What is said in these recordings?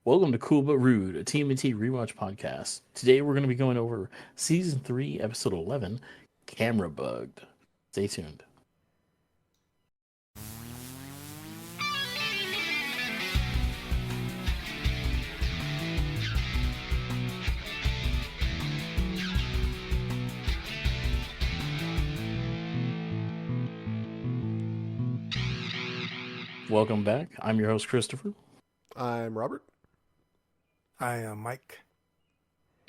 Welcome to Cool But Rude, a TMNT rewatch podcast. Today we're going to be going over Season 3, Episode 11, Camera Bugged. Stay tuned. Welcome back. I'm your host, Christopher, I'm Robert. I am Mike.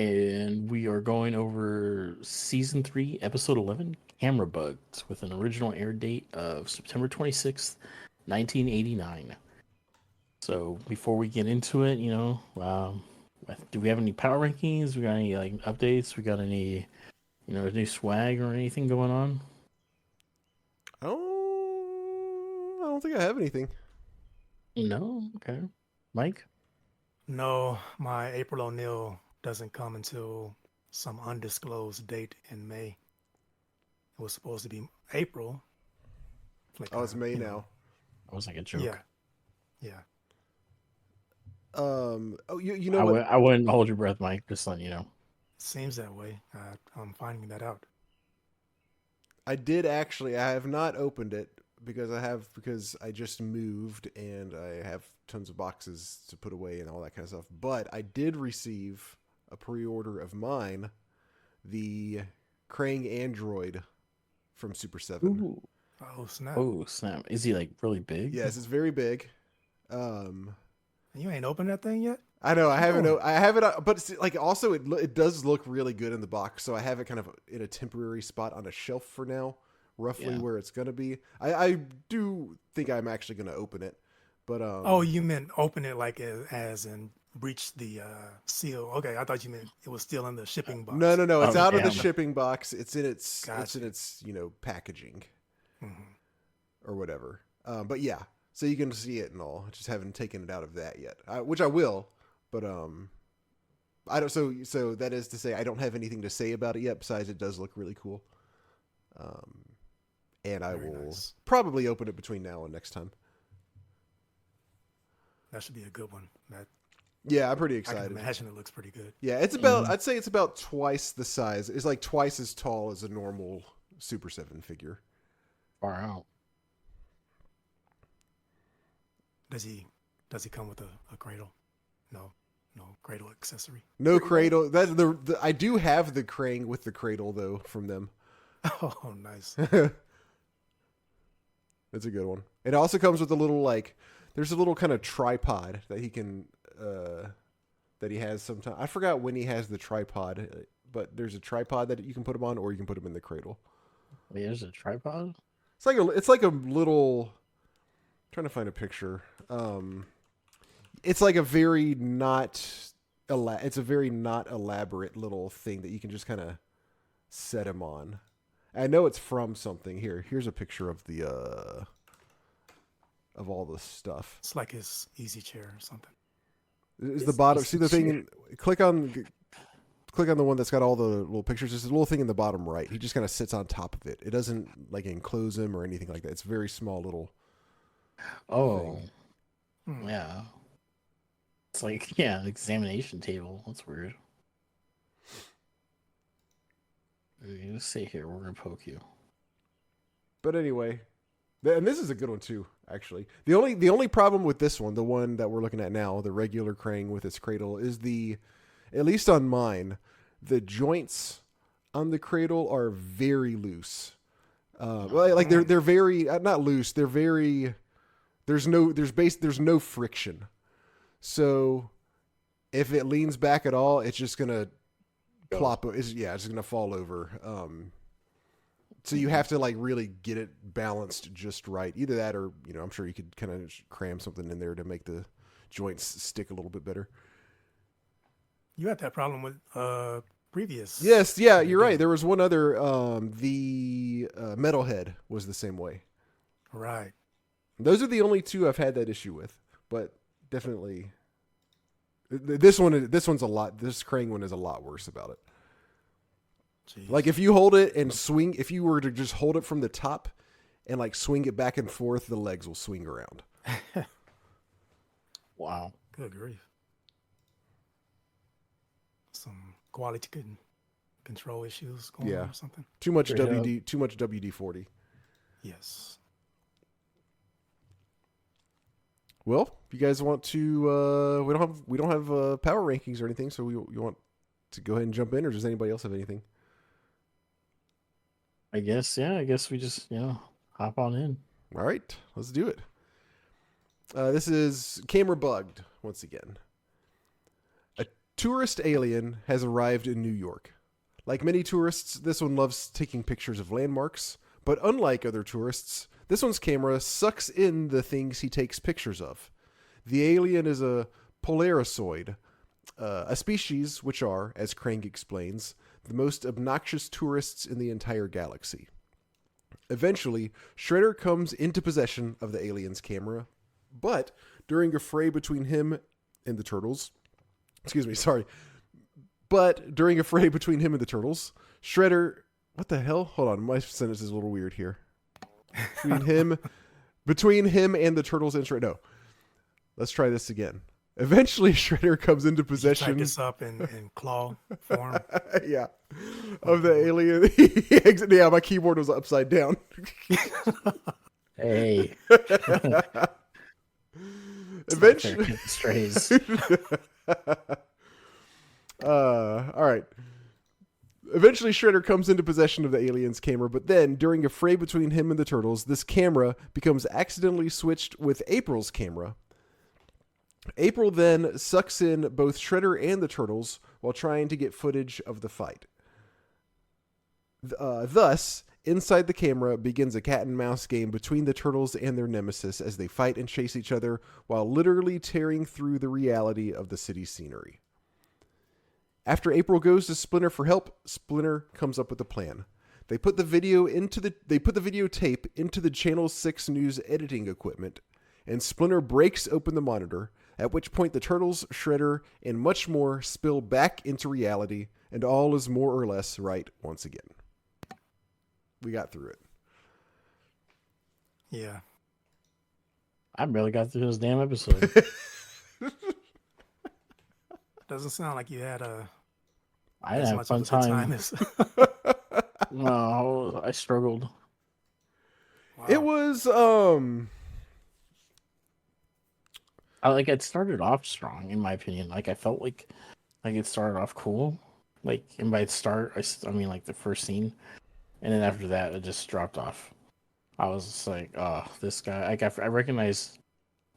and we are going over Season 3, Episode 11, Camera Bugged, with an original air date of September 26th, 1989. So before we get into it, do we have any power rankings? We got any updates? We got any new swag or anything going on? I don't think I have anything. No? Okay. Mike? No, my April O'Neil doesn't come until some undisclosed date in May. It was supposed to be April. It's May now. That was like a joke. Yeah. You know what? I wouldn't hold your breath, Mike. Just letting you know. Seems that way. I'm finding that out. I did actually. I have not opened it because I just moved and I have tons of boxes to put away and all that kind of stuff. But I did receive a pre-order of mine, the Krang Android from Super 7. Ooh. Oh snap! Oh, snap. Is he like really big? Yes, it's very big. You ain't opened that thing yet? I know I haven't. I have it, but it's, like also it does look really good in the box. So I have it kind of in a temporary spot on a shelf for now, roughly where it's gonna be. I do think I'm actually gonna open it, but Oh, you meant open it like as in breach the seal? Okay, I thought you meant it was still in the shipping box. No. It's out of the damn. shipping box. It's in its Gotcha. packaging Mm-hmm. or whatever. But yeah, so you can see it and all. I just haven't taken it out of that yet, which I will. But I don't. So that is to say, I don't have anything to say about it yet. Besides, it does look really cool. And I Very will nice. probably open it between now and next time. That should be a good one. Yeah, I'm pretty I can excited. imagine it looks pretty good. Yeah, it's about. I'd say it's about twice the size. It's like twice as tall as a normal Super 7 figure. Far out. Does he come with a cradle? No cradle accessory. No cradle. That's the I do have the Krang with the cradle though from them. Oh, nice. That's a good one. It also comes with a little there's a little kind of tripod that he can that he has sometimes. I forgot when he has the tripod, but there's a tripod that you can put him on, or you can put him in the cradle. Wait, there's a tripod? It's like a little. I'm trying to find a picture. It's like a very not. It's a very not elaborate little thing that you can just kind of set him on. I know it's from something. Here's a picture of the of all the stuff. It's like his easy chair or something. Is the bottom? See the thing? Click on the one that's got all the little pictures. There's a little thing in the bottom right. He just kind of sits on top of it. It doesn't like enclose him or anything like that. It's very small little. Oh. Hmm. Yeah. It's like, an examination table. That's weird. Let's see here. We're going to poke you. But anyway, and this is a good one too. Actually, the only problem with this one, the one that we're looking at now, the regular Krang with its cradle, is at least on mine, the joints on the cradle are very loose. Like they're very not loose. They're very. There's no friction. So if it leans back at all, it's just gonna plop. It's just gonna fall over. So you have to really get it balanced just right. Either that, or I'm sure you could kind of cram something in there to make the joints stick a little bit better. You had that problem with previous. Yes, yeah, you're right. There was one other. The Metalhead was the same way. Right. Those are the only two I've had that issue with, but definitely this one's a lot. This Krang one is a lot worse about it. Jeez. Like if you hold it and swing, if you were to just hold it from the top and swing it back and forth, the legs will swing around. Wow. Good grief. some quality control issues going Yeah. on or something. Too much Straight up. WD. Too much WD-40. Yes. Well, if you guys want to, we don't have power rankings or anything, so you want to go ahead and jump in, or does anybody else have anything? I guess, yeah. I guess we just, hop on in. All right, let's do it. This is Camera Bugged once again. A tourist alien has arrived in New York. Like many tourists, this one loves taking pictures of landmarks, but unlike other tourists, this one's camera sucks in the things he takes pictures of. The alien is a Polaroid, a species which are, as Krang explains, the most obnoxious tourists in the entire galaxy. Eventually, Shredder comes into possession of the alien's camera, but during a fray between him and the turtles, Shredder, what the hell? Hold on, my sentence is a little weird here. Between him and the turtles and Shredder. No, let's try this again. Eventually, Shredder comes into possession. Type this up in claw form. Yeah, of the alien. Yeah, my keyboard was upside down. Hey. Eventually, strays. All right. Eventually, Shredder comes into possession of the alien's camera, but then, during a fray between him and the turtles, this camera becomes accidentally switched with April's camera. April then sucks in both Shredder and the turtles while trying to get footage of the fight. Thus, inside the camera begins a cat and mouse game between the turtles and their nemesis as they fight and chase each other while literally tearing through the reality of the city scenery. After April goes to Splinter for help, Splinter comes up with a plan. They put the videotape into the Channel 6 News editing equipment, and Splinter breaks open the monitor, at which point the Turtles, Shredder, and much more spill back into reality, and all is more or less right once again. We got through it. Yeah. I barely got through this damn episode. Doesn't sound like you had I as didn't have much fun of a good time. as No, I struggled. Wow. It was, It started off strong, in my opinion. Like, I felt like it started off cool. Like, and by the start, I mean, like, the first scene. And then after that, it just dropped off. I was just like, oh, this guy. Like, I recognize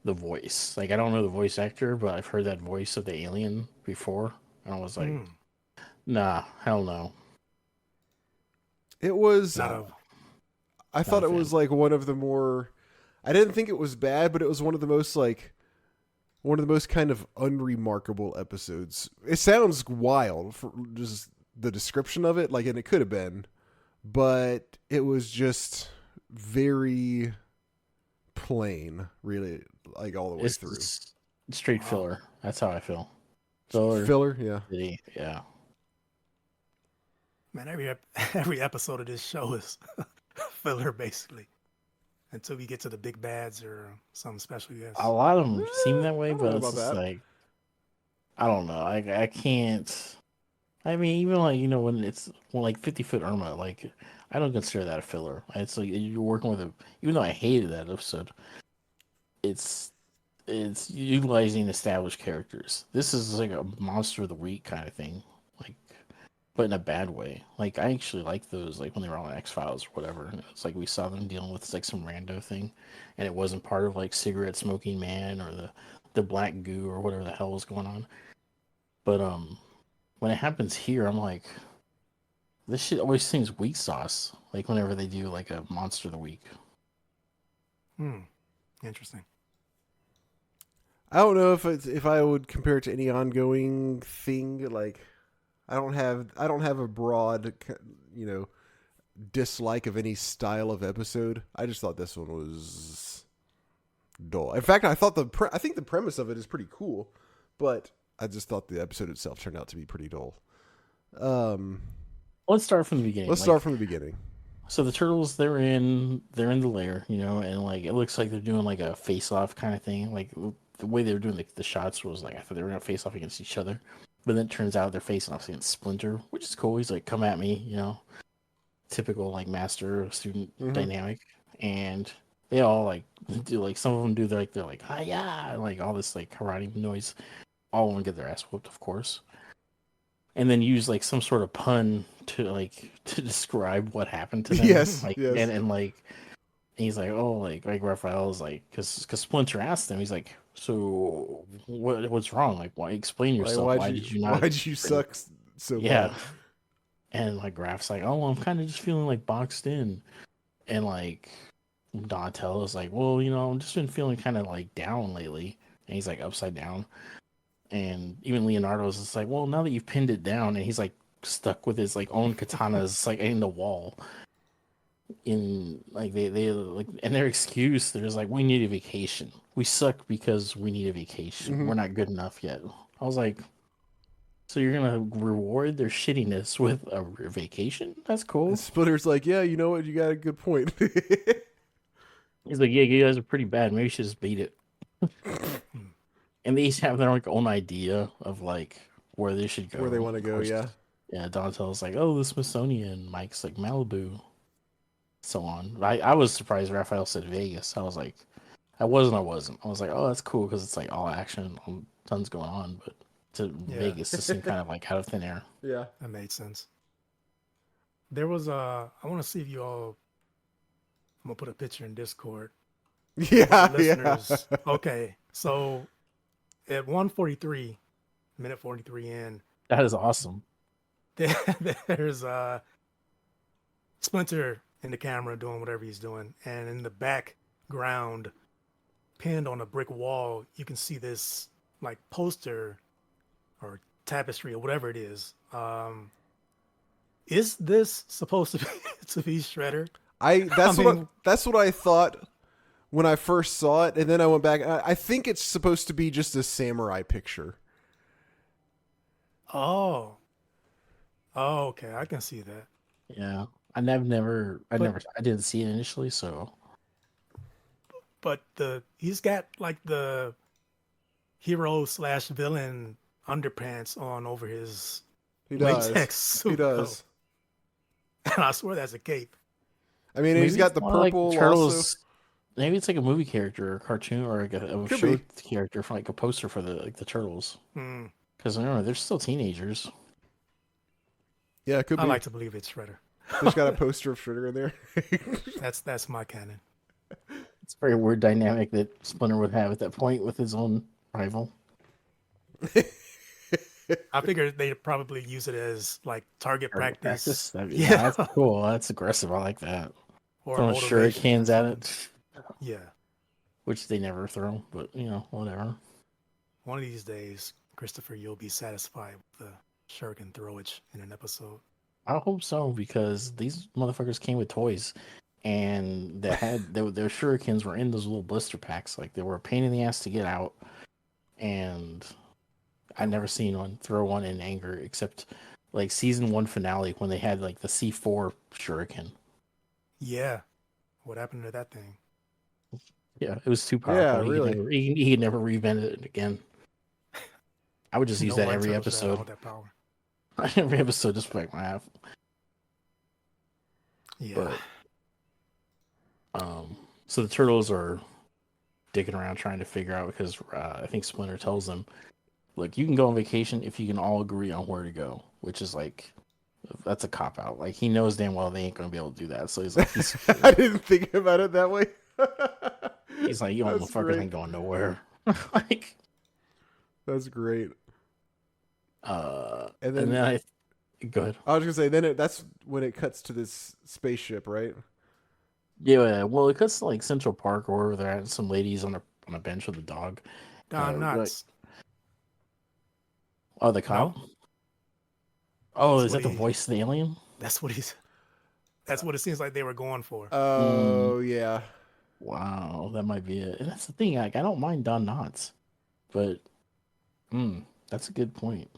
the voice. Like, I don't know the voice actor, but I've heard that voice of the alien before. And I was like, nah, hell no. it was, I thought a it fan. was like one of the more, I didn't think it was bad, but it was one of the most kind of unremarkable episodes. It sounds wild for just the description of it, like, and it could have been, but it was just very plain, really, like all the way through. It's straight filler. That's how I feel. Filler, yeah. Yeah. Man, every episode of this show is filler, basically. Until we get to the big bads or something special, yes. A lot of them seem that way, I don't but know it's about just that. like, I don't know. I can't. I mean, even like, when it's like 50-foot Irma, like, I don't consider that a filler. It's like you're working with even though I hated that episode, it's utilizing established characters. This is like a monster of the week kind of thing, like, but in a bad way. Like, I actually like those, like when they were on X-Files or whatever. It's like we saw them dealing with like some rando thing, and it wasn't part of like cigarette smoking man or the black goo or whatever the hell was going on. But when it happens here, I'm like, this shit always seems weak sauce. Like whenever they do like a monster of the week. Interesting. I don't know if I would compare it to any ongoing thing. Like, I don't have a broad, dislike of any style of episode. I just thought this one was dull. In fact, I think the premise of it is pretty cool, but I just thought the episode itself turned out to be pretty dull. Let's start from the beginning. Let's start from the beginning. So the turtles, they're in the lair, and like it looks like they're doing like a face-off kind of thing. Like the way they were doing the shots was like I thought they were gonna face off against each other, But then it turns out they're facing off against Splinter, which is cool. He's like, "Come at me," typical like master student Mm-hmm. dynamic. And they all like do like some of them do they're like hi yeah like all this like karate noise. All want to get their ass whooped, of course, and then use like some sort of pun to describe what happened to them. Yes, Like yes. and like he's like, oh, like Raphael's like, because Splinter asked him, he's like, so what's wrong? Like, why explain Like, yourself? Why did you not? why'd you suck so Yeah, bad? and like Raph's like, oh, I'm kind of just feeling like boxed in, and like Donatello's like, well, I've just been feeling kind of like down lately, and he's like upside down, and even Leonardo's just like, well, now that you've pinned it down, and he's like stuck with his like own katanas like in the wall. In like they like and their excuse they're just like we need a vacation, we suck because we need a vacation, Mm-hmm. we're not good enough yet. I was like, so you're gonna reward their shittiness with a vacation? That's And cool. Splinter's like, yeah, you know what? You got a good point. He's like, yeah, you guys are pretty bad, maybe you should just beat it. And they each have their like own idea of like where they should go. Where they want to Of go, course, yeah. yeah, Donatello's like, oh, the Smithsonian, Mike's like Malibu, so on. I was surprised Raphael said Vegas. I was like, I wasn't. I was like, oh, that's cool because it's like all action, tons going on. But to Yeah, Vegas, just seemed kind of like out of thin air. Yeah. that made sense. There was I want to see if you all. I'm gonna put a picture in Discord. Yeah, yeah. Listeners. Okay, so at 1:43, minute 43 in, That is awesome. there's Splinter in the camera doing whatever he's doing, and in the background, pinned on a brick wall, you can see this like poster or tapestry or whatever it is. Is this supposed to be to be Shredder? That's what I thought when I first saw it, and then I went back. I think it's supposed to be just a samurai picture. Oh, oh, okay, I can see that. Yeah, I But didn't see it initially. So but he's got like the hero slash villain underpants on over his He does. latex suit. He does. And I swear that's a cape. I mean, maybe he's got it's the more like purple Turtles. also. Maybe it's like a movie character or a cartoon or like a Could show be. character for like a poster for the Turtles. Hmm. Because remember, they're still teenagers. Yeah, it could I be. like to believe it's Shredder. There's got a poster of Shredder in there. That's my canon. It's a very weird dynamic that Splinter would have at that point with his own rival. I figured they'd probably use it as like target practice. Yeah, that's cool. That's aggressive. I like that. Or Throwing motivation or shurikens at something. it, Yeah. which they never throw, but whatever. One of these days, Christopher, you'll be satisfied with the shuriken throwage in an episode. I hope so because these motherfuckers came with toys, and their shurikens were in those little blister packs. Like they were a pain in the ass to get out, and I never seen one throw one in anger except like season 1 finale when they had like the C4 shuriken. Yeah. What happened to that thing? Yeah, it was too Yeah, powerful. really. He could never reinvent it again. I would just use that White every Turtles had all episode. that power. Every episode, just like my half. Yeah. But so the turtles are digging around trying to figure out because I think Splinter tells them, "Look, you can go on vacation if you can all agree on where to go," which is like that's a cop out. Like he knows damn well they ain't gonna be able to do that. So he's like, I didn't think about it that way. he's like, you That's motherfuckers great. ain't going nowhere. Like, That's great. and And then then go ahead. I was gonna say, that's when it cuts to this spaceship, right? Yeah, well, it cuts to like Central Park or wherever they're at. Some ladies on a bench with a dog. Don Like, Knotts. oh, the cop. No? Oh, That's is that what the voice of the alien? That's what he's. That's what it seems like they were going for. Oh yeah. Wow, that might be it. And that's the thing. Like, I don't mind Don Knotts, but that's a good point.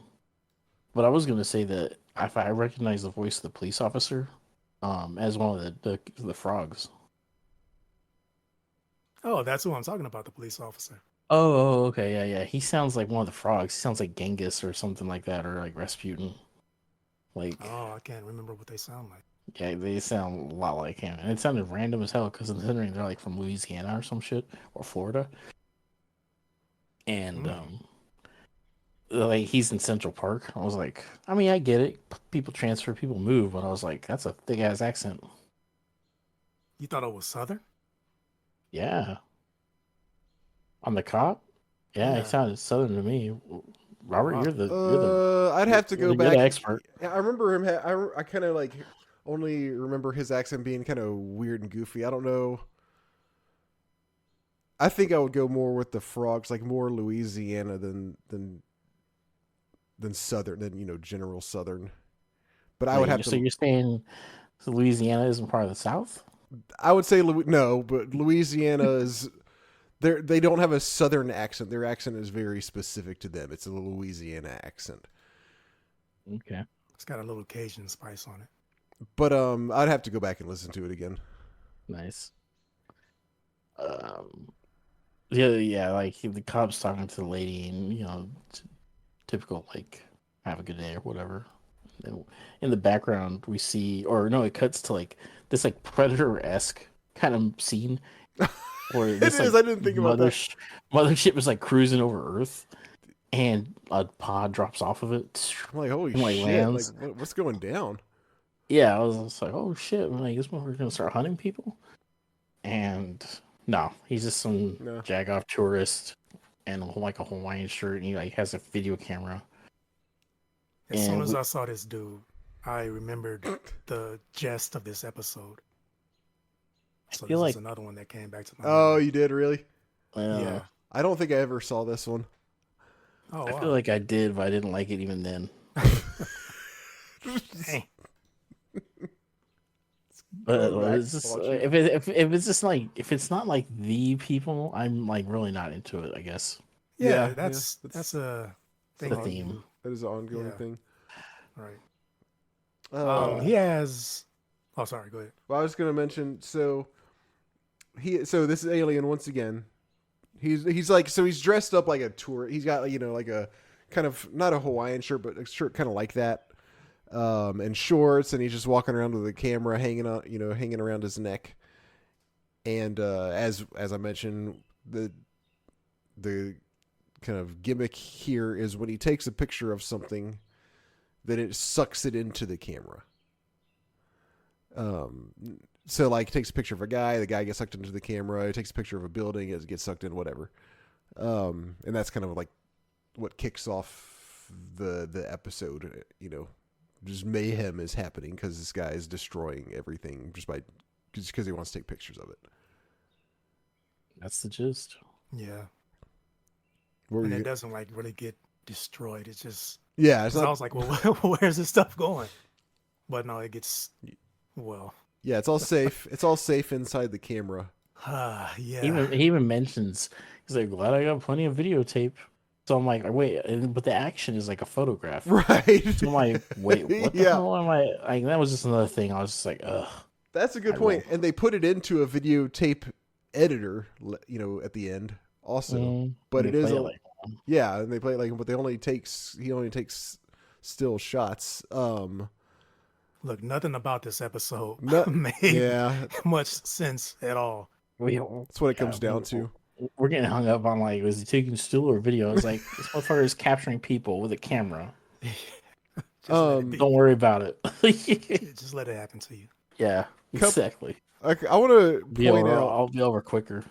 But I was gonna say that if I recognize the voice of the police officer, as one of the frogs. Oh, that's who I'm talking about, the police officer. Okay, yeah. He sounds like one of the frogs. He sounds like Genghis or something like that, or like Rasputin. Like, Oh, I can't remember what they sound like. yeah, they sound a lot like him, and it sounded random as hell because considering they're like from Louisiana or some shit or Florida, and Hmm. like he's in Central Park. I was like, I mean, I get it. People transfer, people move, but I was like, that's a thick ass accent. You thought it was Southern? Yeah, on the cop. Yeah, he Yeah. sounded southern to me. Oh Robert, wow. I'd have to go you're the back. expert. I remember him. I kind of like only remember his accent being kind of weird and goofy. I don't know. I think I would go more with the frogs, like more Louisiana than Southern, than general Southern. But I would have Wait, so to. you're saying Louisiana isn't part of the South? I would say no, but Louisiana is. They don't have a Southern accent. Their accent is very specific to them. It's a Louisiana accent. Okay, It's got a little Cajun spice on it. But I'd have to go back and listen to it again. nice. Um, yeah, like the cop's talking to the lady, and typical like have a good day or whatever. And in the background, we see, or no, it cuts to like this like predator esque kind of scene where It this is. like I didn't think about that. mothership is like cruising over Earth, and a pod drops off of it I'm like, holy and like shit! Like, lands. what's going down? Yeah, I was just like, oh shit, like this one we're gonna start hunting people. And no, he's just some No. jagoff tourist and like a Hawaiian shirt, and he like has a video camera. As soon And as I saw this dude, I remembered the gist of this episode. I So feel this is like another one that came back to my Oh, memory. you did really? uh, Yeah. I don't think I ever saw this one. Oh I feel wow. like I did, but I didn't like it even then. Dang. But Going back it's to just watch it. if it's just like if it's not like the people, I'm like really not into it. I guess Yeah, Yeah, that's a it's thing the that theme. that is an ongoing yeah, thing. right. Uh, He has. Oh, sorry. Go ahead. Well, I was going to mention. So this alien once again. He's like he's dressed up like a tour. He's got like a kind of not a Hawaiian shirt, but a shirt kind of like that, and shorts, and he's just walking around with a camera hanging around his neck. And as I mentioned, the kind of gimmick here is when he takes a picture of something, then it sucks it into the camera. Um, so like takes a picture of a guy, the guy gets sucked into the camera. He takes a picture of a building, it gets sucked in, whatever. And that's kind of like what kicks off the episode. Just mayhem is happening because this guy is destroying everything just because he wants to take pictures of it. that's the gist. Yeah, What were and you? it doesn't like really get destroyed. It's just Yeah, it's because I not. was like, well, where's this stuff going? But no, it gets well. Yeah, it's all safe. It's all safe inside the camera. Yeah. He even mentions he's like, glad I got plenty of videotape. So I'm like, wait, but the action is like a photograph. Right. So I'm like, wait, what the Yeah. hell am I? Like that was just another thing. I was just like, ugh. That's a good I point. don't. And they put it into a videotape editor, at the end also. But They it is play a like yeah, and they play it like, but he only takes still shots. Look, nothing about this episode No, made yeah, much sense at all. we. that's what it comes down to. We're getting hung up on like, was he taking still or video? It's like this motherfucker is capturing people with a camera. Just let it be. Don't worry about it. Just let it happen to you. Yeah, exactly. I want to point out I'll be over quicker.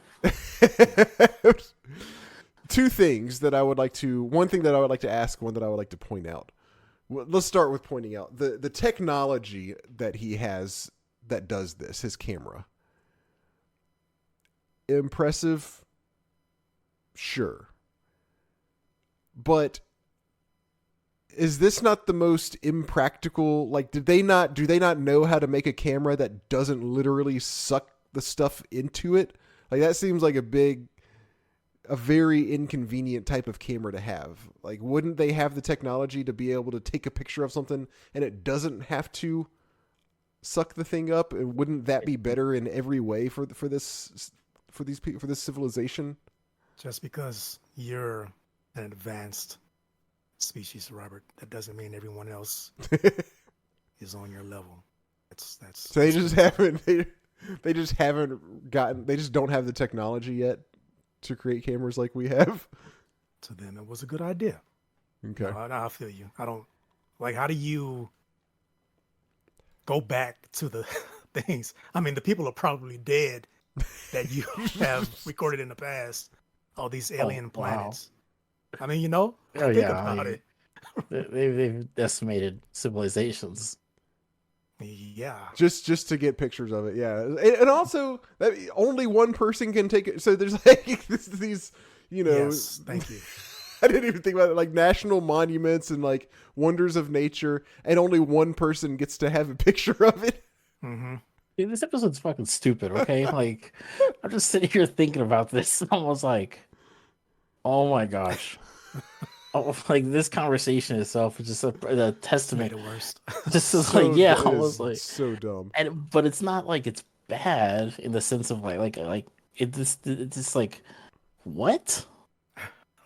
two things that I would like to. One thing that I would like to ask. One that I would like to point out. Let's start with pointing out the technology that he has that does this. His camera. Impressive. Sure. But is this not the most impractical? Like, do they not know how to make a camera that doesn't literally suck the stuff into it? Like, that seems like a very inconvenient type of camera to have. Like, wouldn't they have the technology to be able to take a picture of something and it doesn't have to suck the thing up? And wouldn't that be better in every way for this civilization? Just because you're an advanced species, Robert, that doesn't mean everyone else is on your level. So they just haven't. They just haven't gotten. They just don't have the technology yet to create cameras like we have. To them, it was a good idea. Okay. No, I feel you. I don't like. How do you go back to the things? I mean, the people are probably dead that you have recorded in the past. All these alien planets. I mean, Oh think yeah, about it. they've decimated civilizations. Yeah. Just to get pictures of it, yeah, and also only one person can take it. So there's like these, Yes. Thank you. I didn't even think about it, like national monuments and like wonders of nature, and only one person gets to have a picture of it. Mm-hmm. Dude, this episode's fucking stupid. Okay, like I'm just sitting here thinking about this. I was like, oh my gosh. Oh, like this conversation itself is just a Made testament. it worse. Just is So like, yeah, it I is was like, so dumb. but it's not like it's bad in the sense of like it's just like what?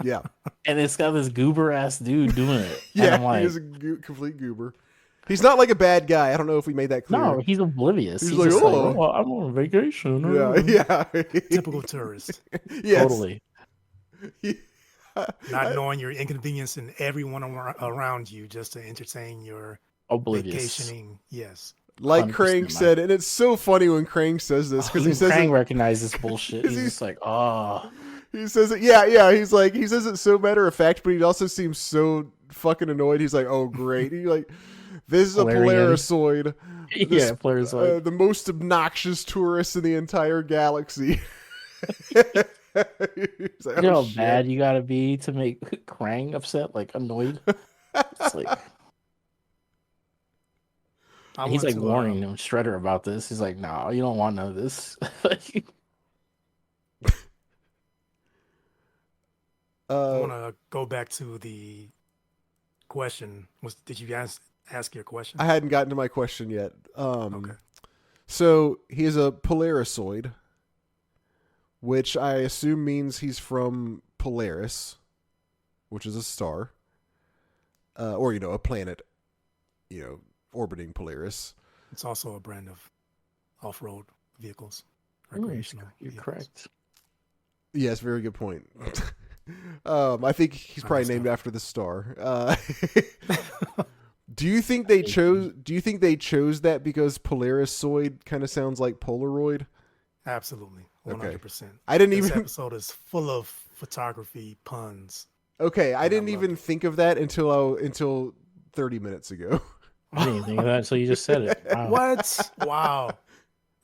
Yeah, And it's got this goober ass dude doing it, and yeah, I'm like, he is a complete goober. He's not like a bad guy. I don't know if we made that clear. no, he's oblivious. He's He's like, just like, "Oh." oh, I'm on vacation. Yeah. Typical tourist. Yes. Totally. Not knowing you're inconveniencing everyone around you just to entertain your Oblivious. vacationing. Yes. Like 100% Krang said, and it's so funny when Krang says this because he says Krang it, recognizes bullshit. 'cause He's he's- just like, oh, he says it. Yeah. He's like he says it so matter of fact, but he also seems so fucking annoyed. He's like, oh great. He like this is a Polarian. Polarisoid. yeah, players like, The most obnoxious tourist in the entire galaxy. He's like, you know "Oh, how shit." bad you gotta be to make Krang upset, like annoyed. It's like I he's want like to, warning him Shredder about this. He's like, no, you don't want none of this. I want to go back to the question. Did you guys ask your question? I hadn't gotten to my question yet. Okay. So he is a Polarisoid, which I assume means he's from Polaris, which is a star, or a planet, orbiting Polaris. It's also a brand of off-road vehicles, Ooh, recreational. You're vehicles. correct. Yes, very good point. I think he's probably named after the star. Do you think they chose? Do you think they chose that because Polarisoid kind of sounds like Polaroid? Absolutely, 100%. I didn't This even. episode is full of photography puns. Okay, I didn't love even it. think of that until 30 minutes ago. I didn't even think of that until you just said it. Wow. What? Wow.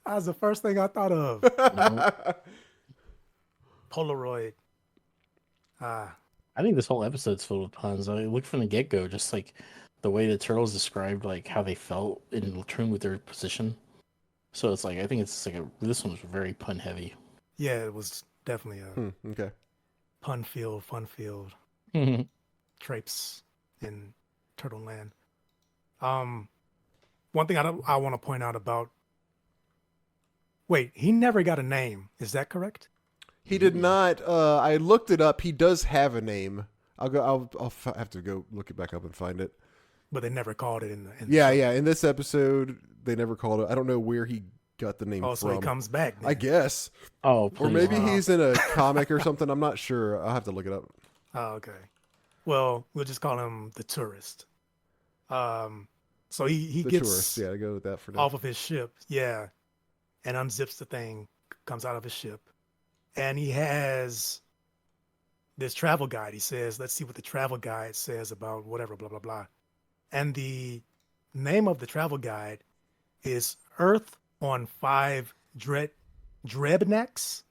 That was the first thing I thought of. Polaroid. I think this whole episode's filled with puns. I look from the get go, just like the way the turtles described like how they felt in tune with their position. So it's like I think it's like this one was very pun heavy. Yeah, it was definitely a Okay. fun field, traipse in Turtle Land. One thing I want to point out about. Wait, he never got a name. Is that correct? He did not. I looked it up. He does have a name. I'll have to go look it back up and find it. But they never called it in the Yeah, show. yeah. In this episode, they never called it. I don't know where he got the name Oh, from. so he comes back. I guess, Oh, or please. maybe Wow. he's in a comic or something. I'm not sure. I'll have to look it up. Oh, okay. Well, we'll just call him the tourist. So he The gets tourist. Yeah, I go with that for now. off of his ship, yeah, and unzips the thing, comes out of his ship, and he has this travel guide. He says, "Let's see what the travel guide says about whatever, blah blah blah," and the name of the travel guide is Earth on 5 Drebnaks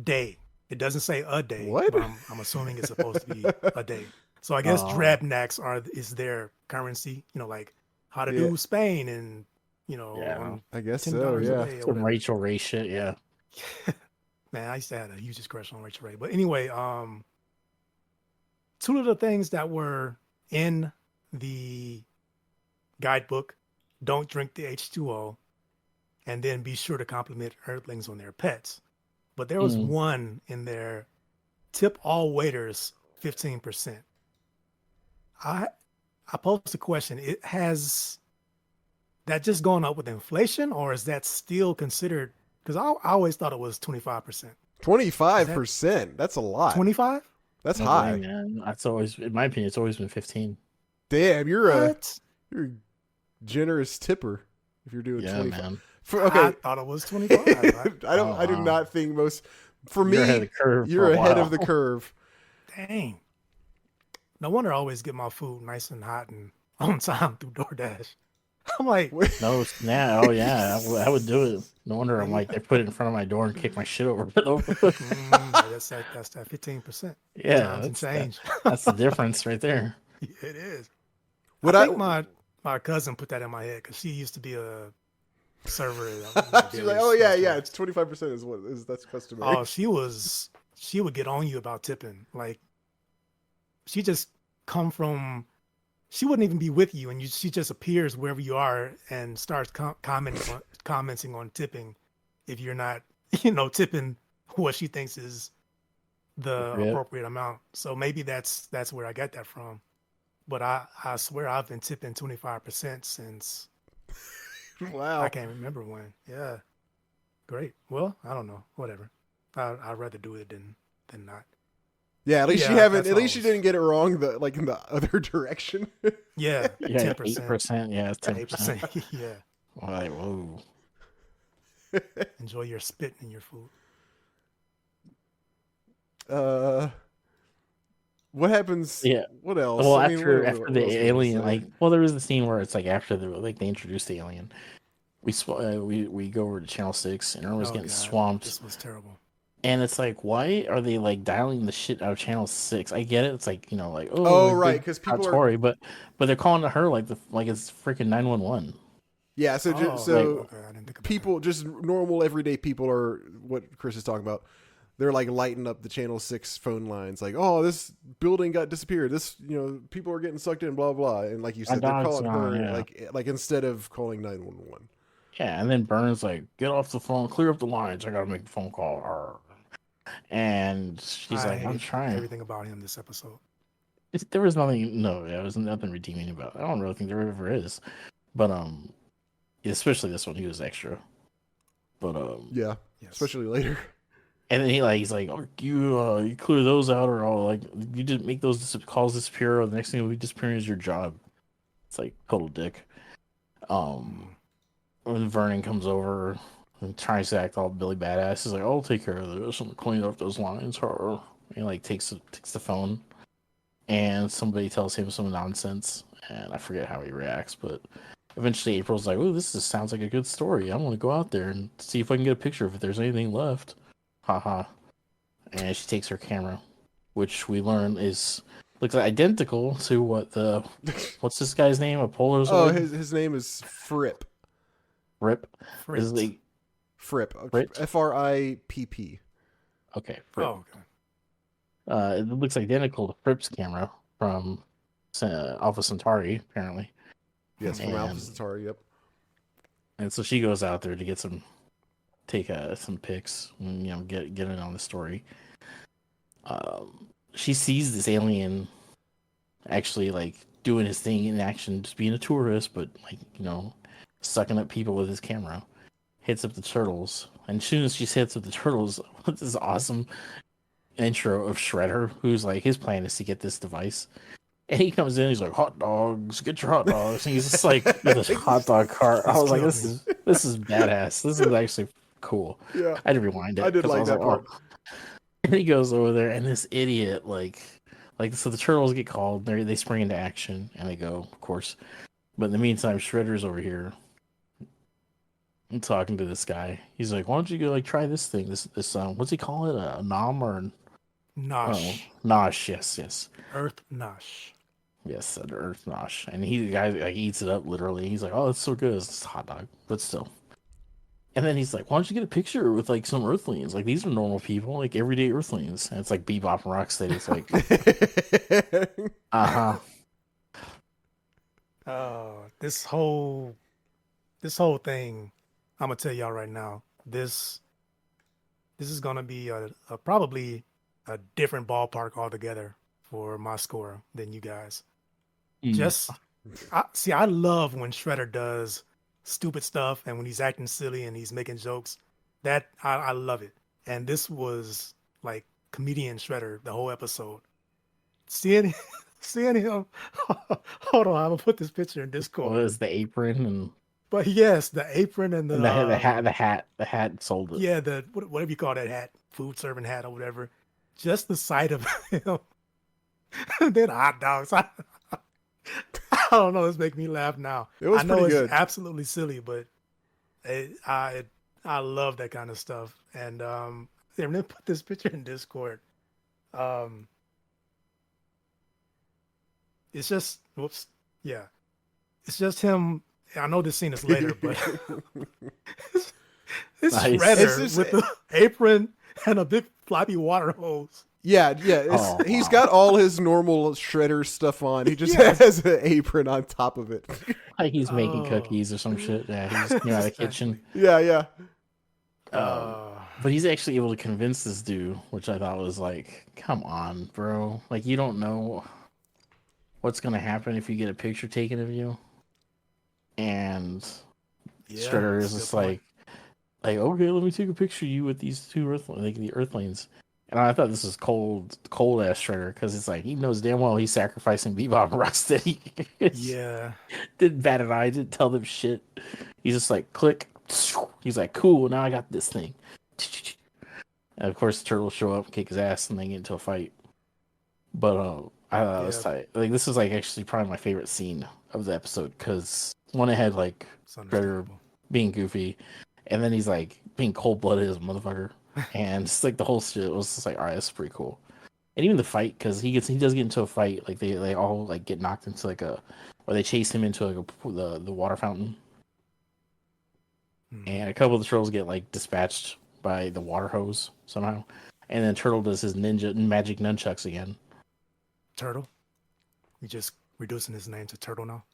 Day. It doesn't say a day. What? But I'm assuming it's supposed to be a day. So I guess Oh. Drebnaks is their currency. Like how to do Spain and Yeah. on I guess $10 so. a Yeah. day or Some whatever. Rachel Ray shit, yeah. Man, I used to have a huge crush on Rachel Ray. But anyway, two of the things that were in the guidebook: don't drink the H2O, and then be sure to compliment Earthlings on their pets. But there was one in there tip all waiters 15%. I I posed the question, it has that just gone up with inflation, or is that still considered? Because I always thought it was 25%. Is that 25%. That's a lot. 25? That's No way, high. man. That's always, in my opinion, it's always been 15. Damn, What? you're a generous tipper if you're doing Yeah, 25. man. I Okay. thought it was 25. Oh, I do wow. not think most for You're ahead of me, the curve for you're a ahead of while. the curve. Dang. No wonder I always get my food nice and hot and on time through DoorDash. I'm like, No, snap. Oh, yeah. I would do it. No wonder I'm nigga, like, they put it in front of my door and kick my shit over. that's that 15%. Yeah, Times and that, change. that's the difference right there. It is. I What I think my cousin put that in my head because she used to be a server at She's like, "Oh various yeah, yeah, it's restaurants. 25% is what is that's customary." Oh, she would get on you about tipping. Like she just come from she wouldn't even be with you, and she just appears wherever you are and starts commenting on tipping if you're not tipping what she thinks is the Yeah. appropriate amount. So maybe that's where I got that from. But I swear I've been tipping 25% since I Wow. can't remember when. Yeah, great. Well, I don't know. Whatever. I'd rather do it than not. Yeah, at But least you yeah, haven't. that's At least you always didn't get it wrong. Like in the other direction. yeah, Yeah, 10%, 8%. Yeah, it's 10%. 8%. Yeah, Like, whoa. enjoy your spit in your food. uh, what happens? Yeah. What else? Well, I mean, after what the else we want to alien, say? like, well, there was the scene where it's like after they introduced the alien, we go over to Channel 6, and everyone's Oh getting God, swamped. this was terrible. And it's like, why are they like dialing the shit out of Channel 6? I get it. It's like, like, oh, Oh, like right, big because hot people are. Tory, but they're calling to her like it's freaking 911. Yeah, Oh, Like, okay. I didn't think about that. people, just normal everyday people, are what Chris is talking about. They're like lighting up the Channel 6 phone lines, like, "Oh, this building got disappeared. This, people are getting sucked in, blah blah." And like you my said, they're dog's calling gone, her yeah. like instead of calling 911. Yeah, and then Burns like, get off the phone, clear up the lines. I gotta make a phone call. And she's I like, I'm hated trying. everything about him this episode. There was nothing. No, there was nothing redeeming about it. I don't really think there ever is. But especially this one, he was extra. But Yeah, Yes. especially later. and then he's like, oh, you clear those out, or all like you just make those calls disappear, or the next thing we disappear is your job. It's like total dick. Um, Mm. when Vernon comes over and tries to act all Billy badass, he's like, I'll take care of this. I'm gonna clean up those lines. Her. He like takes the phone, and somebody tells him some nonsense, and I forget how he reacts, but eventually April's like, "Oh, this just sounds like a good story. I'm gonna go out there and see if I can get a picture if there's anything left." Haha. And she takes her camera, which we learn looks identical to what's this guy's name? A Oh, Polaroid his name is Fripp. Rip. This is Fritz. like Fripp. Frit. Fripp. Okay, Rip. Oh, okay. It looks identical to Fripp's camera from Alpha Centauri, apparently. Yes, from Alpha And Centauri. Yep. so she goes out there to take some pics and get in on the story. She sees this alien actually like doing his thing in action, just being a tourist, but like sucking up people with his camera. Hits up the turtles, and as soon as she hits up the turtles, this awesome intro of Shredder, who's like his plan is to get this device. And he comes in, he's like, "Hot dogs, get your hot dogs." And he's just like with his hot dog cart. I This was like, killed "This me. is badass. This is actually cool." Yeah, I had to rewind I it did because I like was like, that "Oh." part. And he goes over there, and this idiot, so the turtles get called. They spring into action, and they go, of course. But in the meantime, Shredder's over here and talking to this guy. He's like, "Why don't you go like try this thing? This what's he call it? A nom or oh Nosh. nosh? Yes." Earth Nosh. Yes, an earth nosh, and the guy like eats it up literally. He's like, "Oh, it's so good. It's a hot dog, but still." And then he's like, "Why don't you get a picture with like some Earthlings? Like these are normal people, like everyday Earthlings." And it's like Bebop and Rocksteady. It's like, uh huh, This whole thing, I'm gonna tell y'all right now. This is gonna be a probably a different ballpark altogether for my score than you guys. Mm. Just I love when Shredder does stupid stuff and when he's acting silly and he's making jokes. That I love it. And this was like comedian Shredder the whole episode. Seeing seeing him. Hold on, I'm gonna put this picture in What Discord. is the apron But yes, the apron and and the hat sold it. yeah, whatever you call that hat, food serving hat or whatever. Just the sight of him, then hot dogs. I don't know. It's making me laugh now. It was I know pretty it's good. absolutely silly, but I love that kind of stuff. And yeah, I'm gonna put this picture in Discord. Um, it's just whoops, yeah, it's just him. I know this scene is later, but it's Nice. Shredder It's just- with the apron and a big floppy water hose. Yeah. Oh, He's wow. got all his normal Shredder stuff on. He just Yes. has an apron on top of it. Like he's making Oh. cookies or some shit. Yeah, he's out of the kitchen. Yeah. But he's actually able to convince this dude, which I thought was like, come on, bro. Like you don't know what's gonna happen if you get a picture taken of you. And yeah, Shredder that's is a just good point. like, okay, let me take a picture of you with these two the Earthlings. And I thought this was cold ass Shredder because it's like he knows damn well he's sacrificing Bebop and Rocksteady. Yeah, Didn't bat an eye, didn't tell them shit. He's just like, click. He's like, cool, now I got this thing. And of course, the turtles show up, kick his ass, and they get into a fight. But I thought it was Yeah. tight. Like, this is like actually probably my favorite scene of the episode because one, it had like it's Shredder understandable. being goofy, and then he's like being cold blooded as a motherfucker, and just like the whole shit was just like, all right, that's pretty cool. And even the fight, because he does get into a fight, like they all like get knocked into like or they chase him into like the water fountain, Mhm. and a couple of the turtles get like dispatched by the water hose somehow, and then Turtle does his ninja magic nunchucks again. Turtle. You just reducing his name to Turtle now.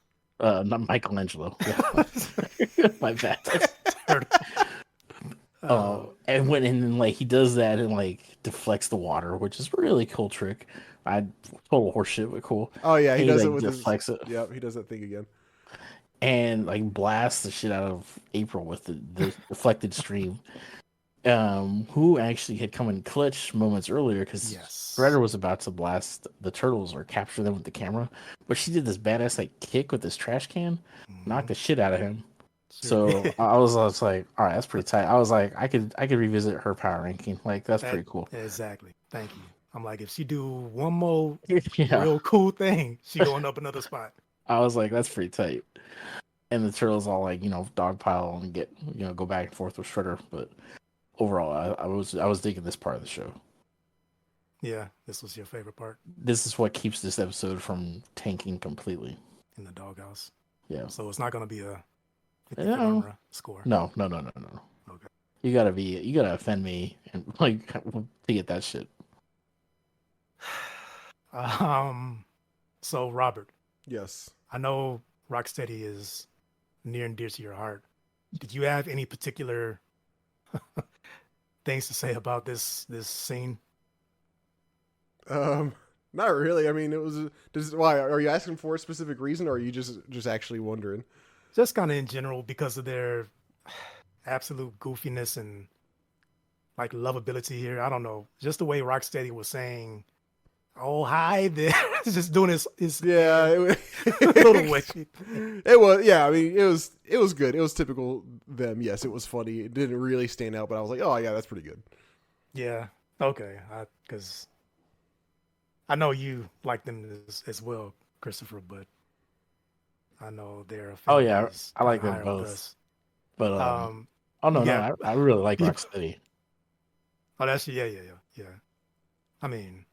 Not Michelangelo. Yeah. My bad. Turtle. And when and like he does that and like deflects the water, which is a really cool trick. I total horseshit, but cool. Oh yeah, he And does like, it with his. deflects it Yep, he does that thing again. and like blasts the shit out of April with the deflected stream. Who actually had come in clutch moments earlier because Yes. Shredder was about to blast the turtles or capture them with the camera, but she did this badass like kick with this trash can, knocked the shit out of him. So I was like, all right, that's pretty tight. I was like, I could revisit her power ranking. Like that's pretty cool. Exactly. Thank you. I'm like, if she do one more Yeah, real cool thing, she going up another spot. I was like, that's pretty tight. And the turtles all like dogpile and get go back and forth with Shredder. But overall, I was digging this part of the show. Yeah, this was your favorite part This is what keeps this episode from tanking completely. in the doghouse. Yeah. So it's not going to be a 50 No. score. No. Okay. You gotta offend me and like to get that shit. So Robert, Yes. I know Rocksteady is near and dear to your heart. Did you have any particular things to say about this scene? Not really. I mean, it was. Why are you asking for a specific reason, or are you just actually wondering? Just kind of in general because of their absolute goofiness and like lovability here. I don't know. Just the way Rocksteady was saying, "Oh, hi there," just doing his Yeah, little witchy. it was. Yeah, I mean, it was good. It was typical them. Yes, it was funny. It didn't really stand out, but I was like, oh yeah, that's pretty good. Yeah. Okay. Because I know you like them as well, Christopher, but I know they're. Oh yeah, is I like kinda them higher with both. us. But oh no, yeah. I really like People- Rocksteady. Oh, that's yeah. I mean,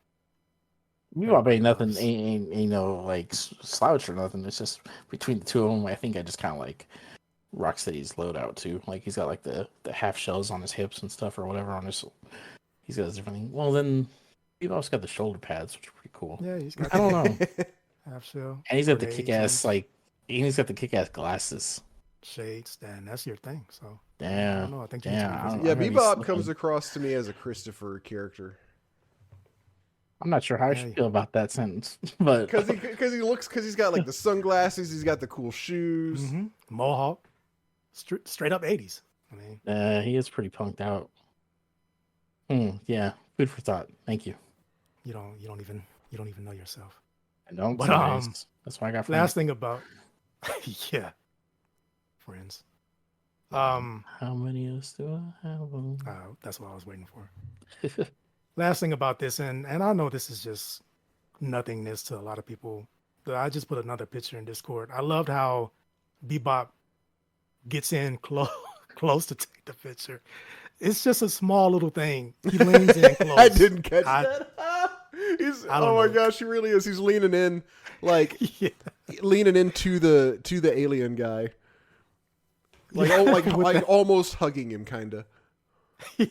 Bebop ain't nothing, loves- ain't no like slouch or nothing. It's just between the two of them. I think I just kind of like Rocksteady's loadout too. Like he's got like the half shells on his hips and stuff or whatever on his. He's got his different thing. Well, then Bebop's got the shoulder pads, which are pretty cool. yeah, he's got I don't know. half shell. And he's got the grenades kick ass and like. He's got the kick ass glasses. shades, and that's your thing. So I Yeah. don't know. I think you Yeah, need to I revisit don't- Yeah, I'm gonna be Bebop slipping. comes across to me as a Christopher character. I'm not sure how I Yeah, should feel about that sentence, but Because he's got like the sunglasses, he's got the cool shoes. Mohawk, straight up 80s. I mean, he is pretty punked out. Yeah, food for thought. Thank you. you don't even know yourself. I don't. But Anyways, that's why I got friends. last thing about yeah, friends. How many of us do I have? That's what I was waiting for. Last thing about this, and I know this is just nothingness to a lot of people. But I just put another picture in Discord. I loved how Bebop gets in close to take the picture. It's just a small little thing. He leans in close. I didn't catch that. Oh my know. gosh, he really is. He's leaning in, like Yeah. leaning into the alien guy, like almost hugging him, kinda.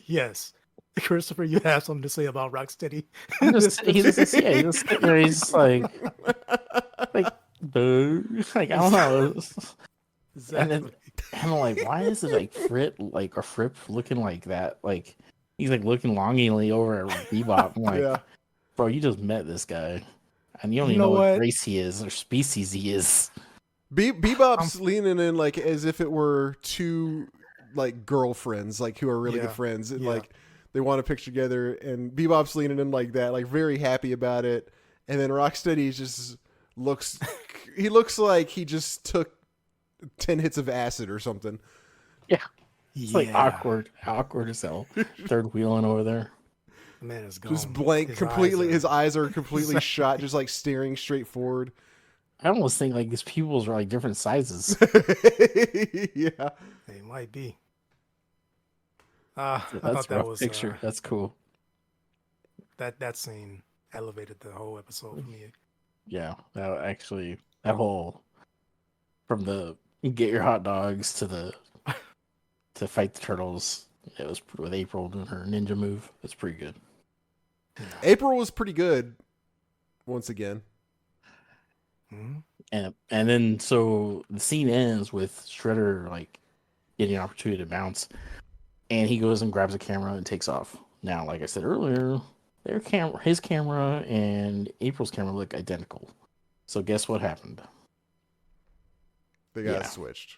Yes. Christopher, you have something to say about Rocksteady? He's just sitting there. He's like, dude, like I don't know. Exactly. And I'm like, why is it like Fripp looking like that? Like he's like looking longingly over at Bebop. I'm like, Yeah. bro, you just met this guy, and you don't You even know know what what? race he is or species he is. Bebop's leaning in like as if it were two like girlfriends, like who are really good friends, and like they want a picture together. And Bebop's leaning in like that, like very happy about it. And then Rocksteady just looks, he looks like he just took 10 hits of acid or something. Yeah, it's like awkward as hell. Third wheeling over there. Man is gone. Just blank, his eyes are completely shot, just like staring straight forward. I almost think like his pupils are like different sizes. Yeah, They might be. I That's thought that was picture. That's cool. That scene elevated the whole episode for me. Yeah, that whole from the get your hot dogs to fight the turtles. It was with April doing her ninja move. It's pretty good. April was pretty good. Once again. And then so the scene ends with Shredder like getting an opportunity to bounce, and he goes and grabs a camera and takes off. Now, like I said earlier, his camera and April's camera look identical. So guess what happened? They got switched.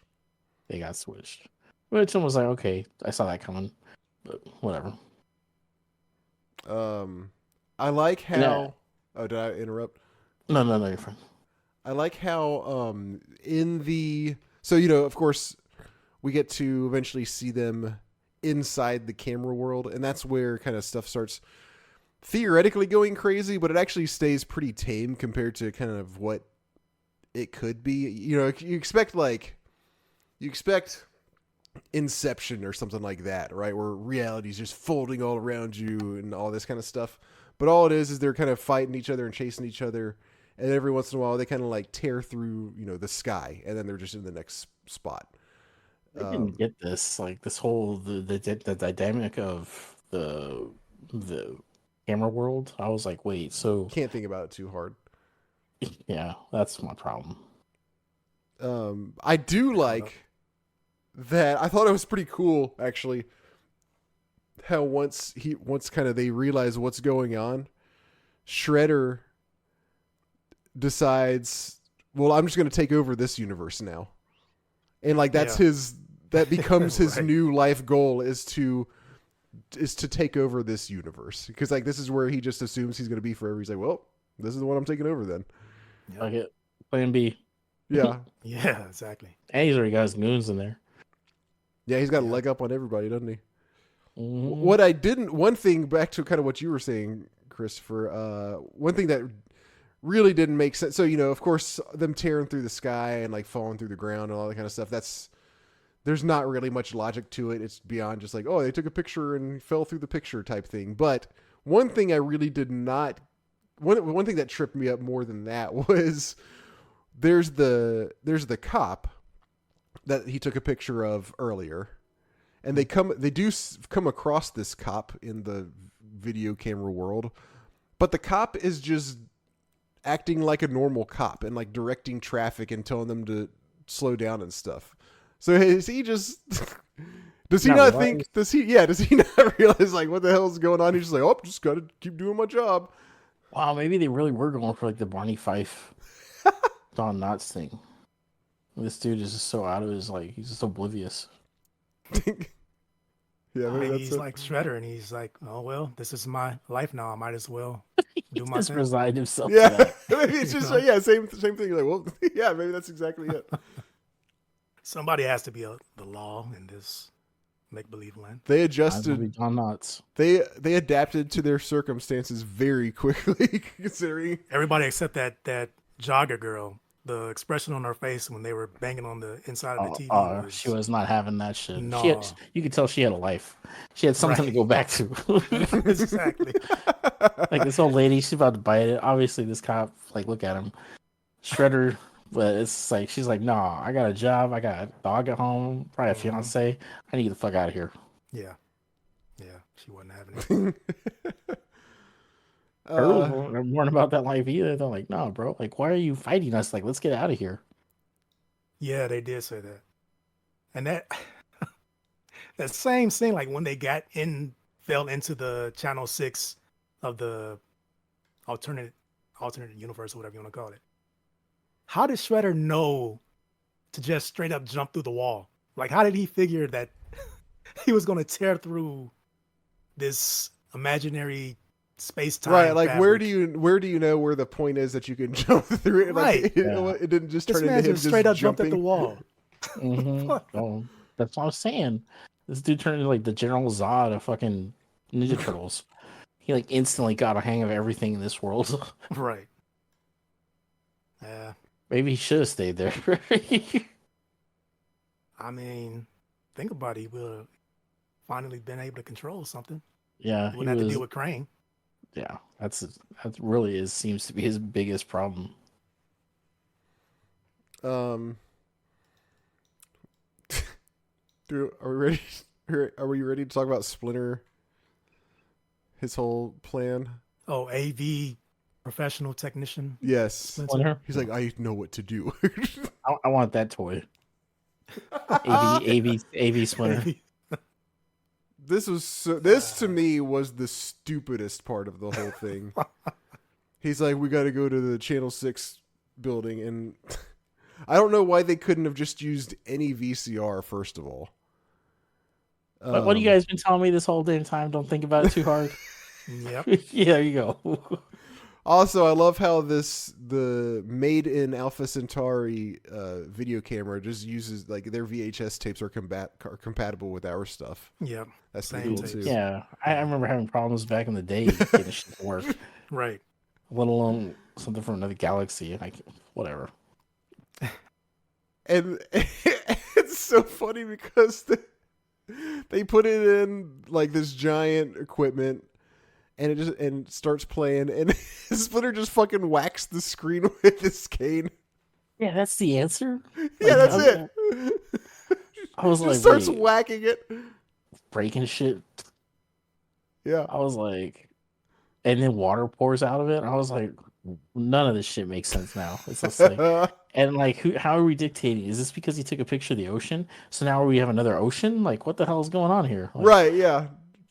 They got switched. Which one was like, okay, I saw that coming, but whatever. I like how. Oh, did I interrupt? No, you're fine. I like how so of course we get to eventually see them inside the camera world, and that's where kind of stuff starts theoretically going crazy, but it actually stays pretty tame compared to kind of what it could be. You expect Inception or something like that, right? Where reality is just folding all around you and all this kind of stuff. But all it is they're kind of fighting each other and chasing each other. And every once in a while, they kind of like tear through, the sky, and then they're just in the next spot. I didn't get this, like this whole the dynamic of the camera world. I was like, wait, so can't think about it too hard. Yeah, that's my problem. I do like that. I thought it was pretty cool, actually. How once kind of they realize what's going on, Shredder decides, well, I'm just going to take over this universe now. And like that becomes his new life goal is to take over this universe, because like this is where he just assumes he's going to be forever. He's like, well, this is the one I'm taking over then. Like it. Plan B. Yeah. Yeah, exactly. And he's already got his goons in there. Yeah, he's got a leg up on everybody, doesn't he? Mm-hmm. One thing back to kind of what you were saying, Christopher, one thing that really didn't make sense. So, of course, them tearing through the sky and like falling through the ground and all that kind of stuff, there's not really much logic to it. It's beyond just like, oh, they took a picture and fell through the picture type thing. But one thing I really did not, one thing that tripped me up more than that was there's the cop that he took a picture of earlier, and they do come across this cop in the video camera world, but the cop is just acting like a normal cop and like directing traffic and telling them to slow down and stuff. So is he just does he not realize like what the hell is going on? He's just like, oh, just gotta keep doing my job. Wow, maybe they really were going for like the Barney Fife, Don Knotts thing. This dude is just so out of his like he's just oblivious. Yeah, maybe Maybe that's he's it. like Shredder, and he's like, "Oh well, this is my life now. I might as well He do my just thing." resigned himself to Yeah, that. maybe it's You just know? yeah, same thing. Like, well, yeah, maybe that's exactly it. Somebody has to be the law in this make believe land. They I will be adjusted. Don Knotts. They adapted to their circumstances very quickly, considering. Everybody except that jogger girl. The expression on her face when they were banging on the inside of the TV She was was not having that shit. no. You could tell she had a life. She had something to Right. go back to. Exactly. Like this old lady, she's about to bite it. Obviously, this cop, like, look at him, Shredder. But it's like she's like, nah, I got a job, I got a dog at home, probably a Mhm. fiance. I need to get the fuck out of here. Yeah. Yeah. She wasn't having it. Her was weren't about that life either. They're like, no, bro, like, why are you fighting us? Like, let's get out of here. Yeah, they did say that. And that same scene, like when they fell into the channel 6 of the alternate universe or whatever you want to call it. How did Shredder know to just straight up jump through the wall? Like, how did he figure that he was going to tear through this imaginary space-time Right, like fabric? where do you know where the point is that you can jump through it? Like, Right. it didn't just This turn man into him just just straight up jumping. jumped at the wall. Oh, that's what I was saying. This dude turned into like the General Zod of fucking Ninja Turtles. He like instantly got a hang of everything in this world. Right. Yeah. Maybe he should have stayed there. I mean, think about it. He would have finally been able to control something. Yeah, He he wouldn't have to was. deal with Crane. Yeah, that really is seems to be his biggest problem. Dude, are we ready? Are we ready to talk about Splinter? His whole plan. Oh, AV professional technician. Yes, Splinter. he's like, I know what to do. I want that toy. AV Splinter. This to me was the stupidest part of the whole thing. He's like, we got to go to the Channel 6 building, and I don't know why they couldn't have just used any VCR first of all. What have you guys been telling me this whole damn time? Don't think about it too hard. Yep. Yeah, there you go. Also, I love how the made in Alpha Centauri video camera just uses like their VHS tapes are compatible with our stuff. Yep. That's Same cool tapes. too. Yeah, I remember having problems back in the day getting shit to work, Right. let alone something from another galaxy. Whatever. And it's so funny because they put it in like this giant equipment, and it just starts playing, and Splinter just fucking whacks the screen with his cane. Yeah, that's the answer. Yeah, that's it. I was Just like, starts wait, whacking it. breaking shit. Yeah. I was like, and then water pours out of it. I was like, none of this shit makes sense now. It's just like, and like, how are we dictating? Is this because he took a picture of the ocean? So now we have another ocean? Like, what the hell is going on here? Like, Right, yeah.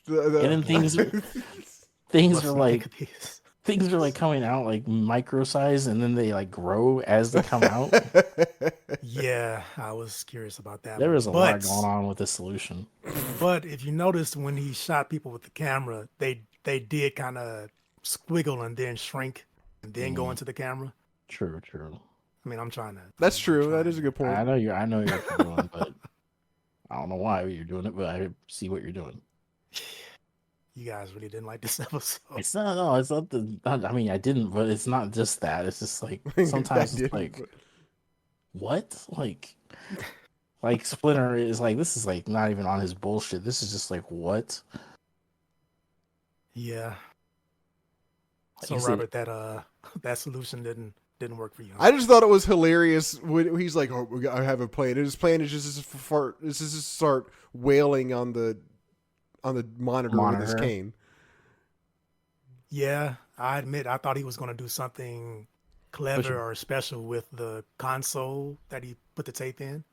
And then things Must are we like think of these? things are like coming out like micro size, and then they like grow as they come out. Yeah, I was curious about that. There one. is a lot going on with this solution. But if you noticed when he shot people with the camera, they did kind of squiggle and then shrink and then go into the camera. True. I mean, I'm trying to. That's true. I'm That trying is a good point. I know what you're doing, but I don't know why you're doing it, but I see what you're doing. You guys really didn't like this episode. It's not I mean, I didn't, but it's not just that. It's just like sometimes it's like, what? Like Splinter is like, this is like not even on his bullshit. This is just like, what? Yeah. So Is it- Robert, that solution didn't work for you. I just thought it was hilarious when he's like, "Oh, I have a plan." And his plan is just to fart. Is just to start wailing on the monitor with his cane. Yeah, I admit I thought he was going to do something clever or special with the console that he put the tape in.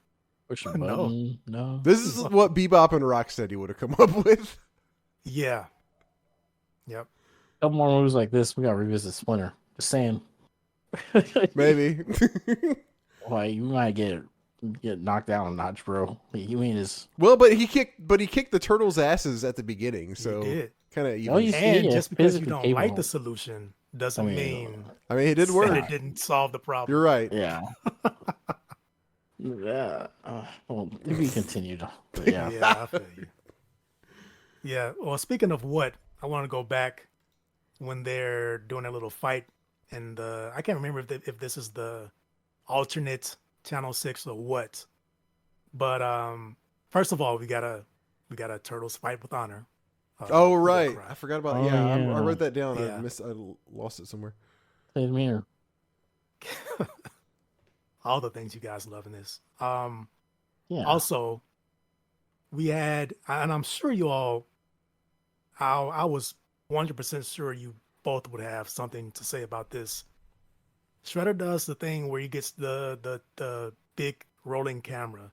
Push a No. button? No. This is what Bebop and Rocksteady would have come up with. Yeah. Yep. couple more movies like this, we gotta revisit Splinter. Just saying. Maybe. Like you might get knocked down a notch, bro. You mean is Well, but he kicked the turtles' asses at the beginning, so He did. kind of Oh, even. you see, And yeah, just because you physically don't like capable. the solution doesn't I mean, mean I mean, it did that work. it didn't solve the problem. You're right. Yeah. Yeah. Well, to be continued. But yeah. Yeah, I feel you. Yeah. Well, speaking of what, I want to go back when they're doing a little fight, and I can't remember if this is the alternate Channel 6 or what. But first of all, we got a turtles fight with honor. Oh, war right. cry. I forgot about. Oh, Yeah, I yeah. wrote that down. Yeah. I lost it somewhere. Same here. All the things you guys love in this. Yeah. Also, we had, and I'm sure you all, I was 100% sure you both would have something to say about this. Shredder does the thing where he gets the big rolling camera,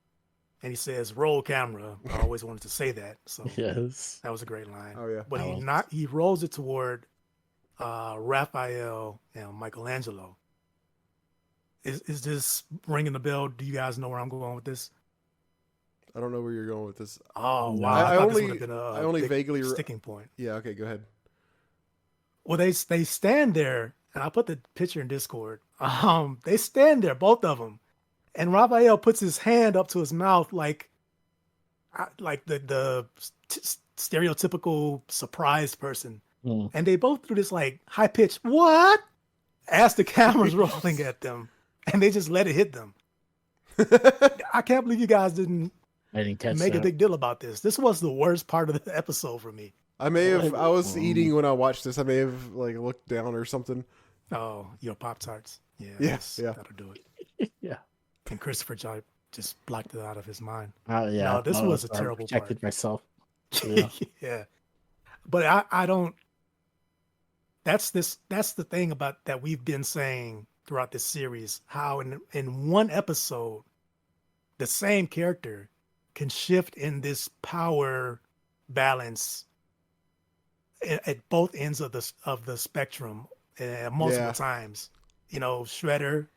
and he says, "Roll camera." I always wanted to say that, so Yes. that was a great line. Oh yeah. But he rolls it toward Raphael and Michelangelo. Is this ringing the bell? Do you guys know where I'm going with this? I don't know where you're going with this. Oh No. wow! I thought only- this would have been I only big vaguely sticking point. Yeah. Okay. Go ahead. Well, they stand there, and I put the picture in Discord. They stand there, both of them, and Raphael puts his hand up to his mouth like the stereotypical surprised person, Mm. and they both do this like high pitched what as the camera's rolling at them, and they just let it hit them. I can't believe you guys didn't I didn't catch make a that. big deal about this. This was the worst part of the episode for me. I may have. I was Um, eating when I watched this. I may have like looked down or something. Oh, your Pop Tarts. Yeah. Yes, yeah. That'll do it. Yeah. And Christopher Jive just blocked it out of his mind. Yeah. No, this I was a I terrible protected part. myself. Yeah. Yeah. But I don't that's the thing about that we've been saying throughout this series, how in one episode the same character can shift in this power balance at both ends of the spectrum multiple Yeah. times. You know, Shredder,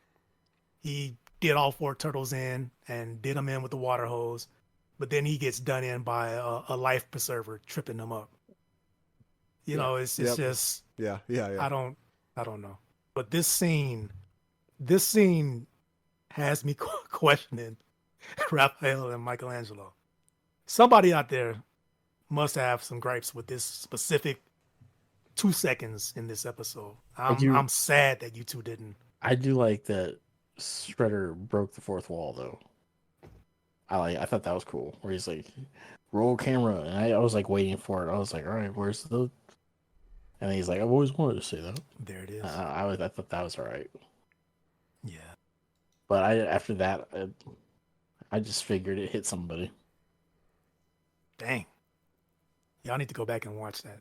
he did all four turtles in and did them in with the water hose, but then he gets done in by a life preserver tripping him up. You know, it's Yep. just Yeah. Yeah. Yeah. I don't know. But this scene has me questioning Raphael and Michelangelo. Somebody out there must have some gripes with this specific 2 seconds in this episode. I'm sad that you two didn't. I do like that Shredder broke the fourth wall though. I thought that was cool. Where he's like, roll camera, and I was like waiting for it. I was like, all right, where's the? And then he's like, I've always wanted to say that. There it is. I thought that was all right. Yeah. But after that, I just figured it hit somebody. Dang. Y'all need to go back and watch that.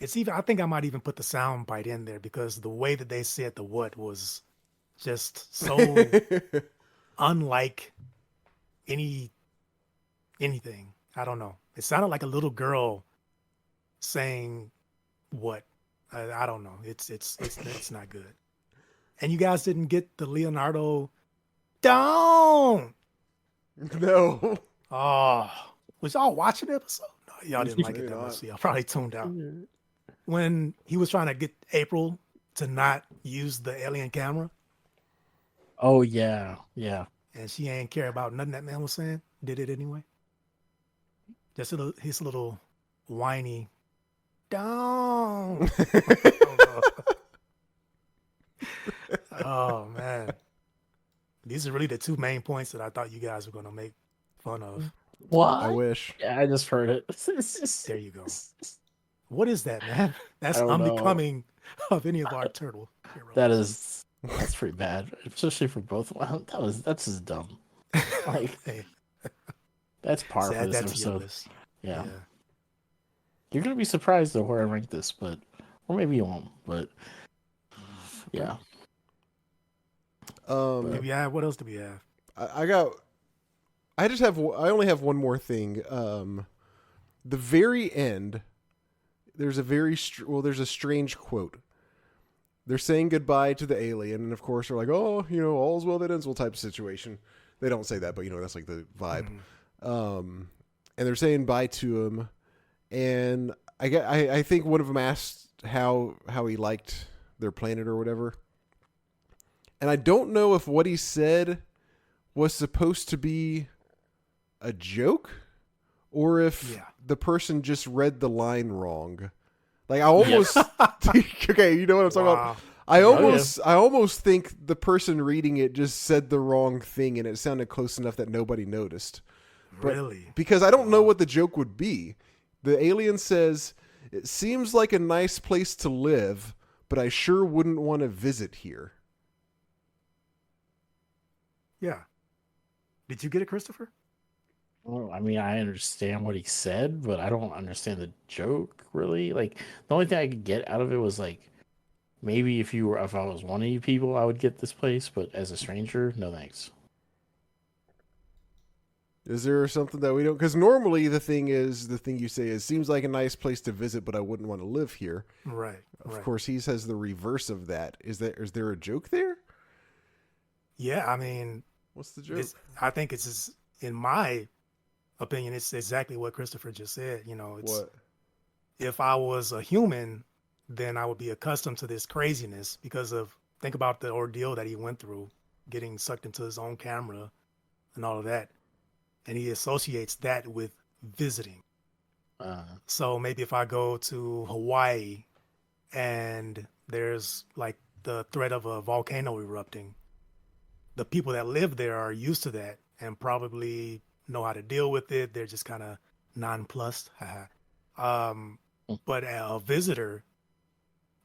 I think I might even put the sound bite in there because the way that they said the what was just so unlike anything. I don't know. It sounded like a little girl saying what. I don't know. It's not good. And you guys didn't get the Leonardo down. No. Oh, was y'all watching the episode? No, y'all didn't like it Maybe that not. much. So y'all probably tuned out. When he was trying to get April to not use the alien camera, Oh yeah, yeah. and she ain't care about nothing that man was saying, did it anyway. Just his little whiny down. Oh man, these are really the two main points that I thought you guys were gonna make fun of. What? I wish. Yeah, I just heard it. There you go. What is that, man? That's I don't know. unbecoming of any of our turtle heroes. That's pretty bad, especially for both. Wow, that's just dumb. Like Hey, that's par for add this that to your episode. list. Yeah. You're gonna be surprised though where I rank this, but or maybe you won't. But yeah, Maybe what else do we have? I only have one more thing. The very end, there's a strange quote. They're saying goodbye to the alien, and of course they're like, oh, all's well that ends well type of situation. They don't say that, but that's like the vibe. And they're saying bye to him, and I think one of them asked how he liked their planet or whatever. And I don't know if what he said was supposed to be a joke or if the person just read the line wrong. Like I almost okay, you know what I'm talking about? I almost think the person reading it just said the wrong thing and it sounded close enough that nobody noticed. But, really? Because I don't know what the joke would be. The alien says, "It seems like a nice place to live, but I sure wouldn't want to visit here." Yeah. Did you get it, Christopher? Well, I mean, I understand what he said, but I don't understand the joke really. Like the only thing I could get out of it was like maybe if I was one of you people, I would get this place, but as a stranger, no thanks. Is there something that we don't? Because normally the thing you say is, seems like a nice place to visit, but I wouldn't want to live here. Right. Of course, he says the reverse of that. Is there a joke there? Yeah, I mean, what's the joke? I think it's in my opinion, it's exactly what Christopher just said. What? If I was a human, then I would be accustomed to this craziness think about the ordeal that he went through, getting sucked into his own camera and all of that. And he associates that with visiting. So maybe if I go to Hawaii and there's like the threat of a volcano erupting, the people that live there are used to that and probably know how to deal with it. They're just kind of nonplussed. But a visitor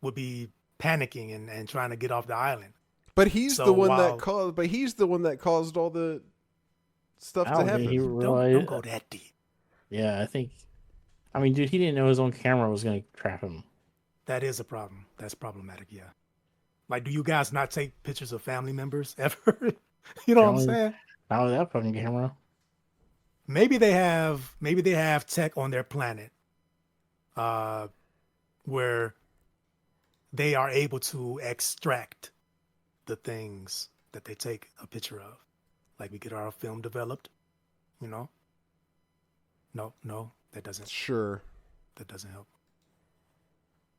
would be panicking and trying to get off the island. But he's the one that caused all the stuff to happen. Don't go that deep. Yeah, I mean, dude, he didn't know his own camera was going to trap him. That is a problem. That's problematic, yeah. Like, do you guys not take pictures of family members ever? You know what I'm saying? Not with that fucking camera. Maybe they have tech on their planet where they are able to extract the things that they take a picture of. Like we get our film developed, No, that doesn't. Sure. That doesn't help.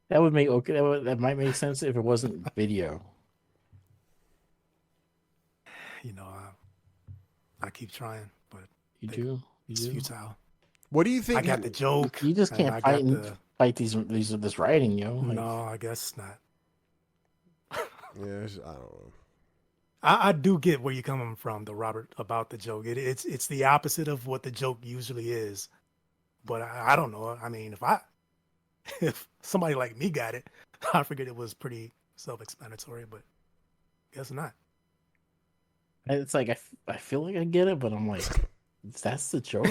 That would make that might make sense if it wasn't video. I keep trying, but it's futile. What do you think? I got the joke. You just can't fight this writing, yo. No, I guess not. Yeah, I don't know. I do get where you're coming from, though, Robert, about the joke. It's the opposite of what the joke usually is. But I don't know. I mean, if somebody like me got it, I figured it was pretty self-explanatory, but guess not. It's like I feel like I get it, but I'm like, that's the joke.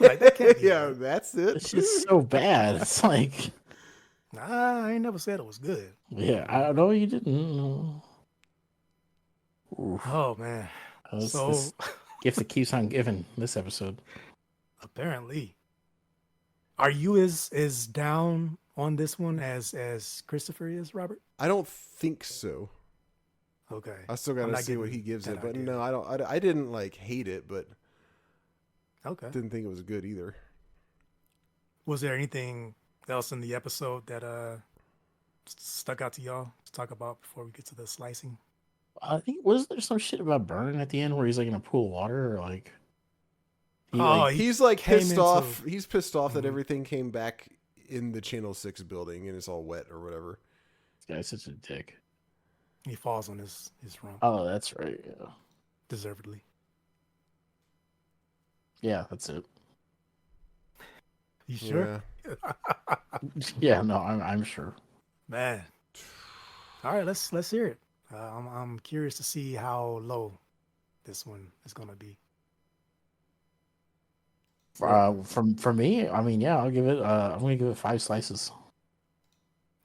Like, that can't be right. That's it. It's just so bad. It's like, nah, I ain't never said it was good. Yeah, I know you didn't. Oof. Oh man, this gift that keeps on giving. This episode. Apparently, are you as down on this one as Christopher is, Robert? I don't think so. Okay. I still gotta see what he gives it, but no, I don't. I didn't like hate it, but okay, didn't think it was good either. Was there anything else in the episode that stuck out to y'all to talk about before we get to the slicing? I think was there some shit about burning at the end where he's like in a pool of water or like. He's like pissed off. He's pissed off that everything came back in the Channel 6 building and it's all wet or whatever. This guy's such a dick. He falls on his rump. Oh, that's right. Yeah. Deservedly. Yeah, that's it. You sure? Yeah. Yeah, no, I'm sure. Man. All right, let's hear it. I'm curious to see how low this one is gonna be. For me, I mean, yeah, I'll give it. I'm gonna give it 5 slices.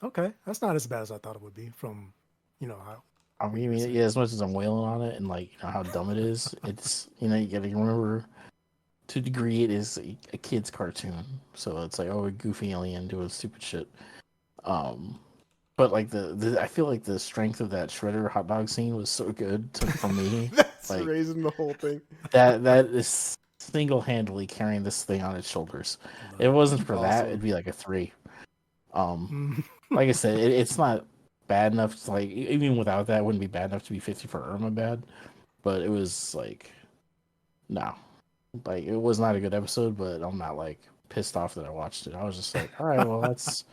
Okay, that's not as bad as I thought it would be. From how. I mean, yeah, as much as I'm wailing on it and like how dumb it is, it's you gotta remember to a degree it is a kid's cartoon, so it's like, oh, a goofy alien doing stupid shit. Um, but like the I feel like the strength of that Shredder hot dog scene was so good for me. That's Like raising the whole thing. that is single handedly carrying this thing on its shoulders. If it Love wasn't for that, Awesome. it'd be like a 3. it. Like I said, it's not bad enough to, like, even without that, it wouldn't be bad enough to be 50 for Irma bad. But it was like, no, like it was not a good episode. But I'm not like pissed off that I watched it. I was just like, all right, well, that's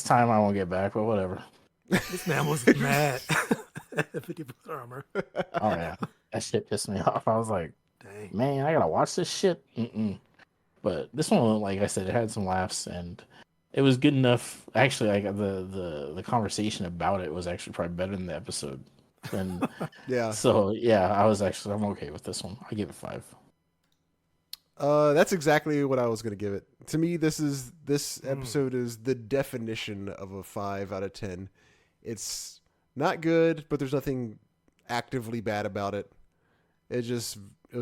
time I won't get back, but whatever. This man was mad at 50% armor. Oh yeah, that shit pissed me off. I was like, Dang. man, I gotta watch this shit. Mm-mm. But this one, like I said, it had some laughs and it was good enough. Actually, like the conversation about it was actually probably better than the episode. And Yeah. so yeah, I'm okay with this one. I give it 5. That's exactly what I was gonna give it. To me, this Mm. episode is the definition of a 5 out of 10. It's not good, but there's nothing actively bad about it. It was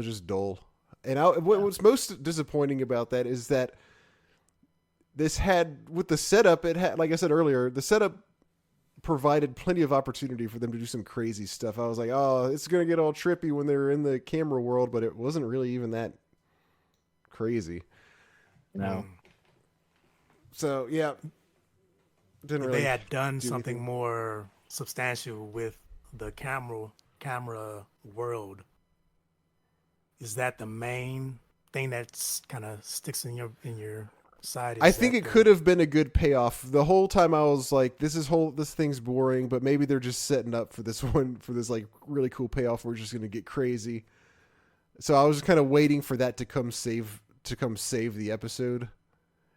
just dull. And what's most disappointing about that is that this had, with the setup, it had, like I said earlier, the setup provided plenty of opportunity for them to do some crazy stuff. I was like, oh, it's gonna get all trippy when they're in the camera world, but it wasn't really even that crazy. You know, So yeah, didn't If really. they had done do something anything. more substantial with the camera world, is that the main thing that's kind of sticks in your side? I Is think that it could have been a good payoff. The whole time I was like, this thing's boring, but maybe they're just setting up for this one, for this like really cool payoff. We're just gonna get crazy. So I was just kind of waiting for that to come save the episode,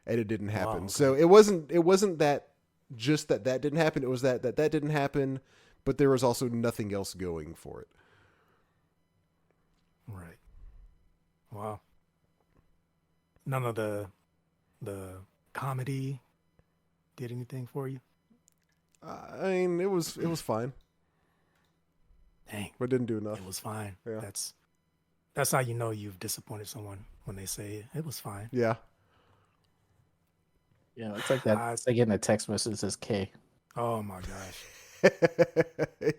and it didn't happen. okay. So it wasn't that just that didn't happen. It was that didn't happen, but there was also nothing else going for it. Right. Wow. None of the comedy did anything for you? I mean, it was fine, Dang, but didn't do enough. it was fine. Yeah. That's how you know you've disappointed someone, when they say it was fine. Yeah. yeah, it's like that. It's like getting a text message that says K. Oh my gosh.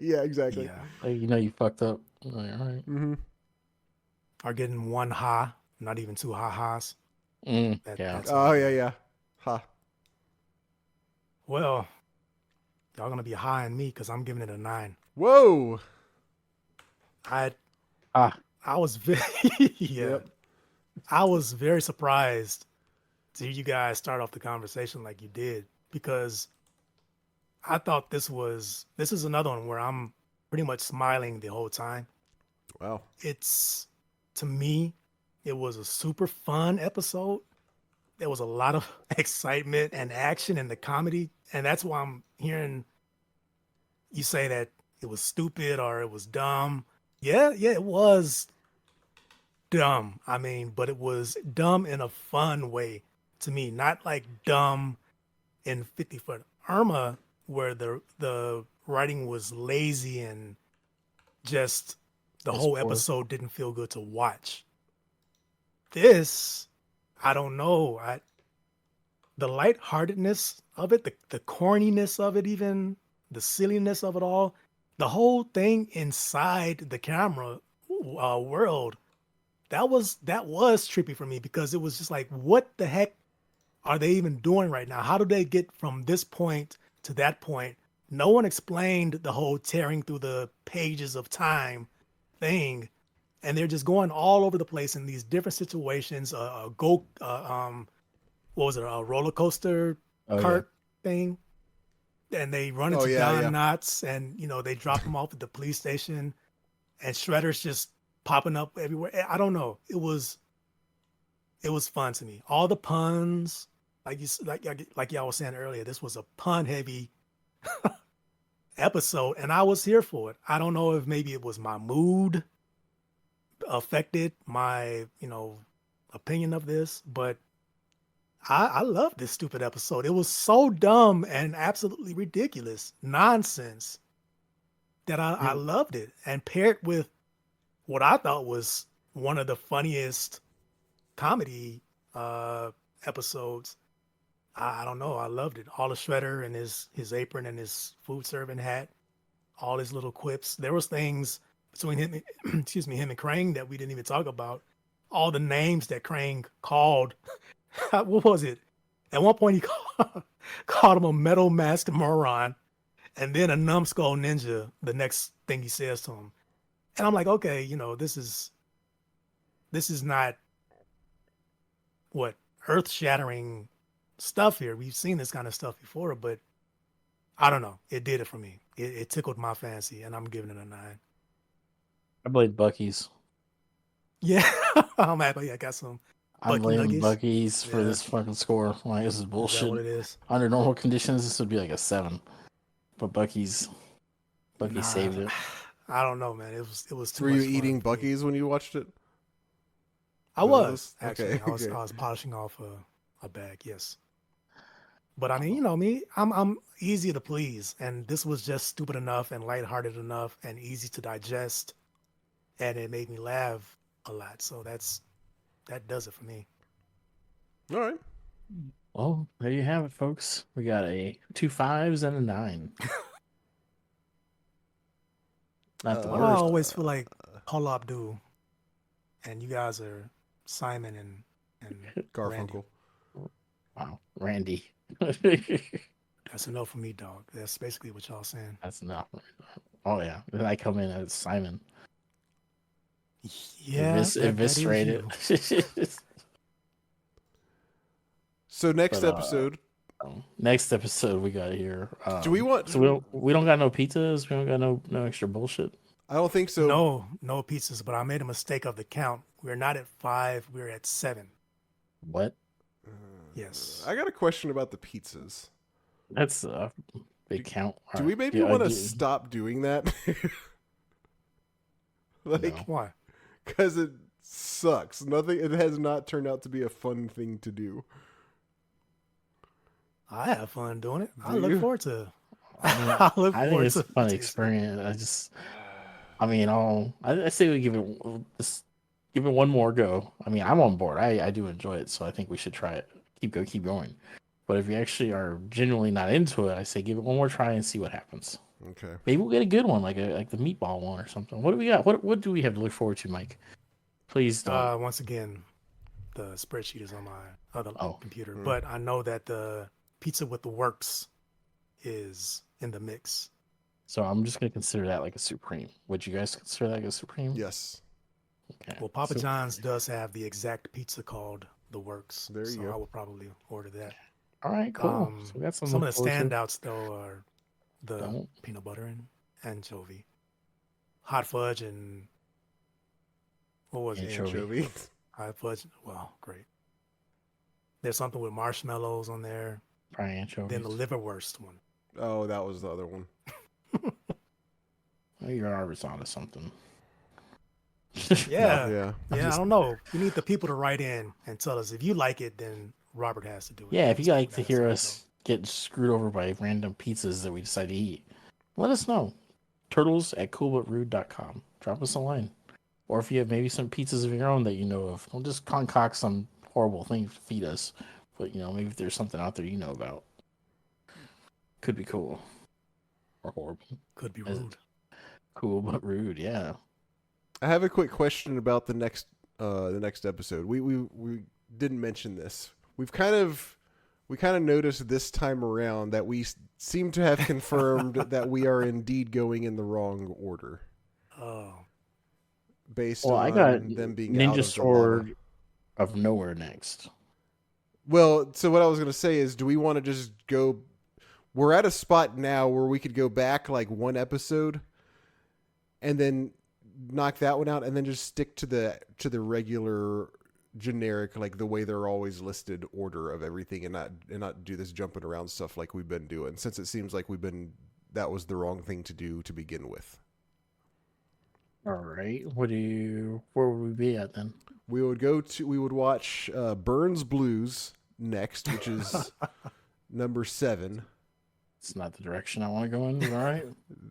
Yeah, exactly. Yeah. Like, you fucked up. I'm like, all right. Mm-hmm. Or getting one ha, not even two ha-has. Yeah. That's Oh yeah. Ha. Well, y'all gonna be high on me because I'm giving it a 9. Whoa. I Ah, was very yeah. Yep. I was very surprised to hear you guys start off the conversation like you did, because I thought this is another one where I'm pretty much smiling the whole time. Wow. To me, it was a super fun episode. There was a lot of excitement and action and the comedy, and that's why I'm hearing you say that it was stupid or it was dumb. Yeah, it was dumb. I mean, but it was dumb in a fun way to me, not like dumb in 50 Foot Irma, where the writing was lazy and just the It's whole poor. episode didn't feel good to watch. This, I don't know. The lightheartedness of it, the corniness of it, even the silliness of it all, the whole thing inside the camera world, that was trippy for me, because it was just like, what the heck are they even doing right now? How do they get from this point to that point? No one explained the whole tearing through the pages of time thing, and they're just going all over the place in these different situations. What was it? A roller coaster Oh, cart thing, and they run Oh, into yeah, Don yeah. Knotts, and they drop him off at the police station, and Shredder's just popping up everywhere. I don't know. It was fun to me. All the puns, like y'all was saying earlier, this was a pun heavy episode, and I was here for it. I don't know if maybe it was my mood affected my opinion of this, but I love this stupid episode. It was so dumb and absolutely ridiculous nonsense that I loved it, and paired with what I thought was one of the funniest comedy episodes, I don't know. I loved it. All the Shredder and his apron and his food serving hat, all his little quips. There was things between him, excuse me, him and Krang that we didn't even talk about. All the names that Krang called. What was it? At one point, he called him a metal masked moron, and then a numbskull ninja. The next thing he says to him, and I'm like, okay, this is not what earth shattering stuff here. We've seen this kind of stuff before, but I don't know. It did it for me. It tickled my fancy, and I'm giving it a 9. I played Bucky's. Yeah, I'm happy. I got some. I'm Bucky blaming Nuggies? Bucky's for Yeah. this fucking score. Like, this is Is that bullshit. what it is? Under normal conditions, this would be like a 7. But Bucky's Nah, saved it. I don't know, man. It was too Were much you fun eating for me. Bucky's when you watched it? I was actually. Okay, I was okay. I was polishing off a bag. Yes. But I mean, you know me, I'm easy to please, and this was just stupid enough and lighthearted enough and easy to digest, and it made me laugh a lot. So that does it for me. All right. Well, there you have it, folks. We got a 2 5s and a 9. Not the Uh, I worst. always feel like Paul Abdul, and you guys are Simon and Randy. Garfunkel. Wow, Randy. That's a no for me, dog. That's basically what y'all saying. That's enough. Oh yeah, then I come in as Simon. Yeah, that is Eviscerate you. it. So next But, episode, Next episode we got here. do we want? So we don't got no pizzas. We don't got no extra bullshit. I don't think so. No pizzas, but I made a mistake of the count. We're not at 5, we're at 7. What? Yes. I got a question about the pizzas. That's a big count. Do we maybe want to stop doing that? No. Why? Because it sucks. It has not turned out to be a fun thing to do. I have fun doing it. I Do look you? forward to. I look think forward it's a to fun tasting. experience. I say we give it one more go. I mean, I'm on board. I do enjoy it, so I think we should try it. Keep going. But if you actually are genuinely not into it, I say give it one more try and see what happens. Okay. Maybe we'll get a good one, like the meatball one or something. What do we got? What do we have to look forward to, Mike? Please don't. Once again, the spreadsheet is on my other computer, Hmm. but I know that the pizza with the works is in the mix. So I'm just gonna consider that like a supreme. Would you guys consider that like a supreme? Yes. Okay. Well, Papa So- John's does have the exact pizza called the works. There you so go. I would probably order that. All right, cool. So we got Some to of look the forward to. standouts though are the Don't. peanut butter and anchovy, hot fudge, and what was it? Anchovy. Anchovy. Hot fudge. Well, great. There's something with marshmallows on there. Probably anchovies. Then the liverwurst one. Oh, that was the other one. Oh, you're always onto something. Yeah. Yeah. Yeah, I don't know. We need the people to write in and tell us if you like it, then Robert has to do it. Yeah, if you That's- like to that's hear how it us get screwed over by random pizzas that we decide to eat, let us know. Turtles@coolbutrude.com. Drop us a line. Or if you have maybe some pizzas of your own that you know of, don't just concoct some horrible thing to feed us. But, maybe if there's something out there you know about. Could be cool. Or horrible. goes. Could be As- rude. Cool but rude, yeah. I have a quick question about the next episode. We didn't mention this. We kind of noticed this time around that we seem to have confirmed that we are indeed going in the wrong order Oh, based Well, on I got them being out Ninja of Sword the lava. of Nowhere next. Well, so what I was going to say is, do we want to just go? We're at a spot now where we could go back like one episode, and then knock that one out, and then just stick to the regular generic, like the way they're always listed order of everything, and not do this jumping around stuff like we've been doing. Since it seems like that was the wrong thing to do to begin with. All right. Where would we be at then? We would watch Burns Blues next, which is number 7. It's not the direction I want to go in. All right.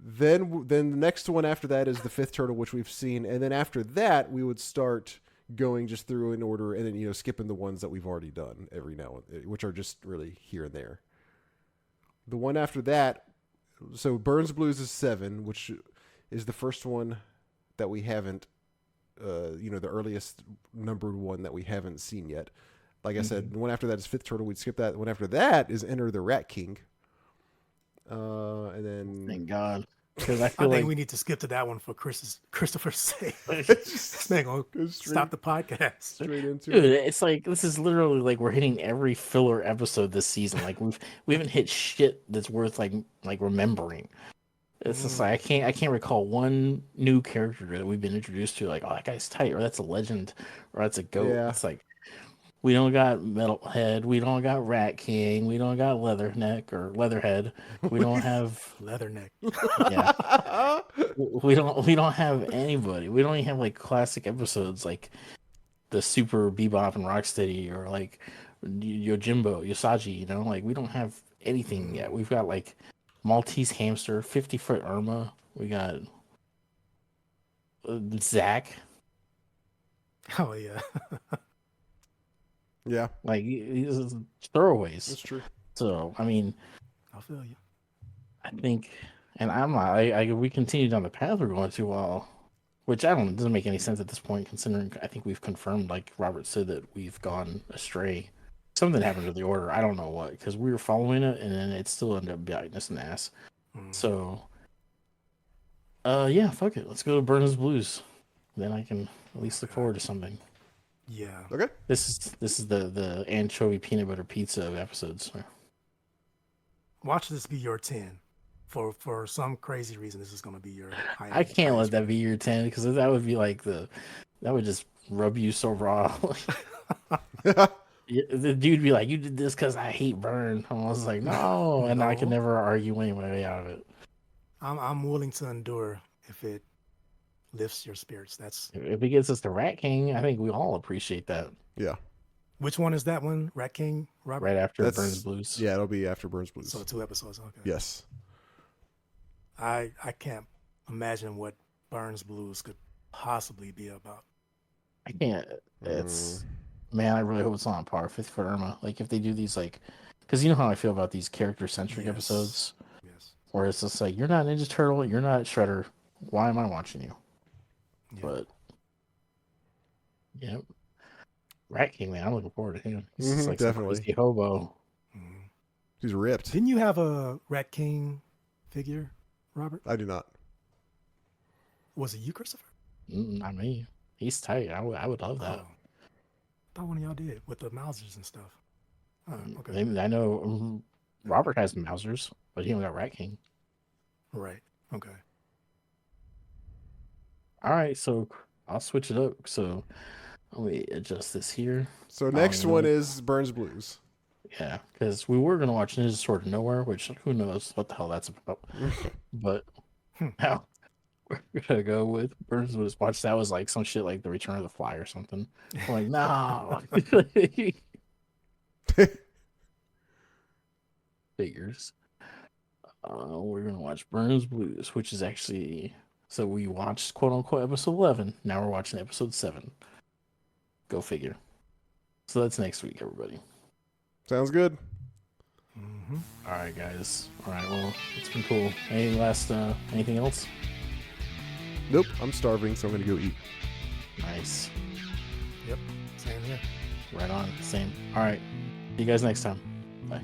Then the next one after that is the 5th turtle, which we've seen, and then after that we would start going just through in order, and then skipping the ones that we've already done every now and which are just really here and there. The one after that, so Burns Blues is 7, which is the first one that we haven't, the earliest numbered one that we haven't seen yet. Like I said, the one after that is Fifth Turtle. We'd skip that. The one after that is Enter the Rat King. And then Thank God. Because I I feel think like we need to skip to that one for Christopher's sake. It's just This man gonna go straight, stop the podcast. straight into dude, it. it's like this is literally like we're hitting every filler episode this season. Like we haven't hit shit that's worth like remembering. It's just like I can't recall one new character that we've been introduced to. Like, oh, that guy's tight, or that's a legend, or that's a goat. Yeah. It's like we don't got Metalhead, we don't got Rat King, we don't got Leatherneck or Leatherhead, we don't have Leatherneck. yeah, we don't have anybody. We don't even have like classic episodes like the Super Bebop and Rocksteady or like Yojimbo, Usagi. Like we don't have anything yet. We've got like Maltese Hamster, 50-foot Irma. We got Zach. Oh yeah. Yeah, Like these throwaways. that's true. So I mean, I feel you. I think, and I'm not. We continue down the path we're going to. Well, which I don't. It doesn't make any sense at this point, considering I think we've confirmed, like Robert said, that we've gone astray. Something happened to the order. I don't know what, because we were following it, and then it still ended up biting us in the ass. So, yeah, fuck it. Let's go to Burns Blues. Then I can at least look forward to something. Yeah. Okay. This is the anchovy peanut butter pizza of episodes. Watch this be your 10. For some crazy reason, this is going to be your high. I can't let that be your 10 because that would be like that would just rub you so raw. The dude be like, "You did this because I hate Burn." I was like, "No," and I could No. never argue my way out of it. I'm willing to endure if it lifts your spirits. That's If it gets us to Rat King, I think we all appreciate that. Yeah. which one is that one? Rat King, Robert? Right after That's- Burns Blues. Yeah, it'll be after Burns Blues. So 2 episodes. Okay. Yes. I can't imagine what Burns Blues could possibly be about. I can't. It's man. I really hope it's not on par with 50-foot Irma. Like if they do these like, because you know how I feel about these character-centric Yes. episodes, Yes. where it's just like you're not Ninja Turtle, you're not Shredder. Why am I watching you? Yeah. But yeah, Rat King, man, I'm looking forward to him. He's just like some definitely. crazy hobo. Mhm. He's ripped. Didn't you have a Rat King figure, Robert? I do not. Was it you, Christopher? Not me. He's tight. I would love that. Oh. I thought one of y'all did with the Mausers and stuff. Oh, okay. Maybe, I know Robert has Mausers, but he don't got Rat King. Right. Okay. All right, so I'll switch it up. So let me adjust this here. So next even one know. is Burns Blues. Yeah, because we were gonna watch Ninja Sword of Nowhere, which who knows what the hell that's about. But now we're gonna go with Burns Blues. Watch that was like some shit like The Return of the Fly or something. I'm like, no. Figures. We're gonna watch Burns Blues, which is actually so we watched quote unquote episode 11. Now we're watching episode 7. Go figure. So that's next week, everybody. Sounds good. Mm-hmm. All right, guys. All right. Well, it's been cool. Anything else? Nope. I'm starving, so I'm gonna go eat. Nice. Yep. Same here. Right on. Same. All right. See you guys next time. Bye.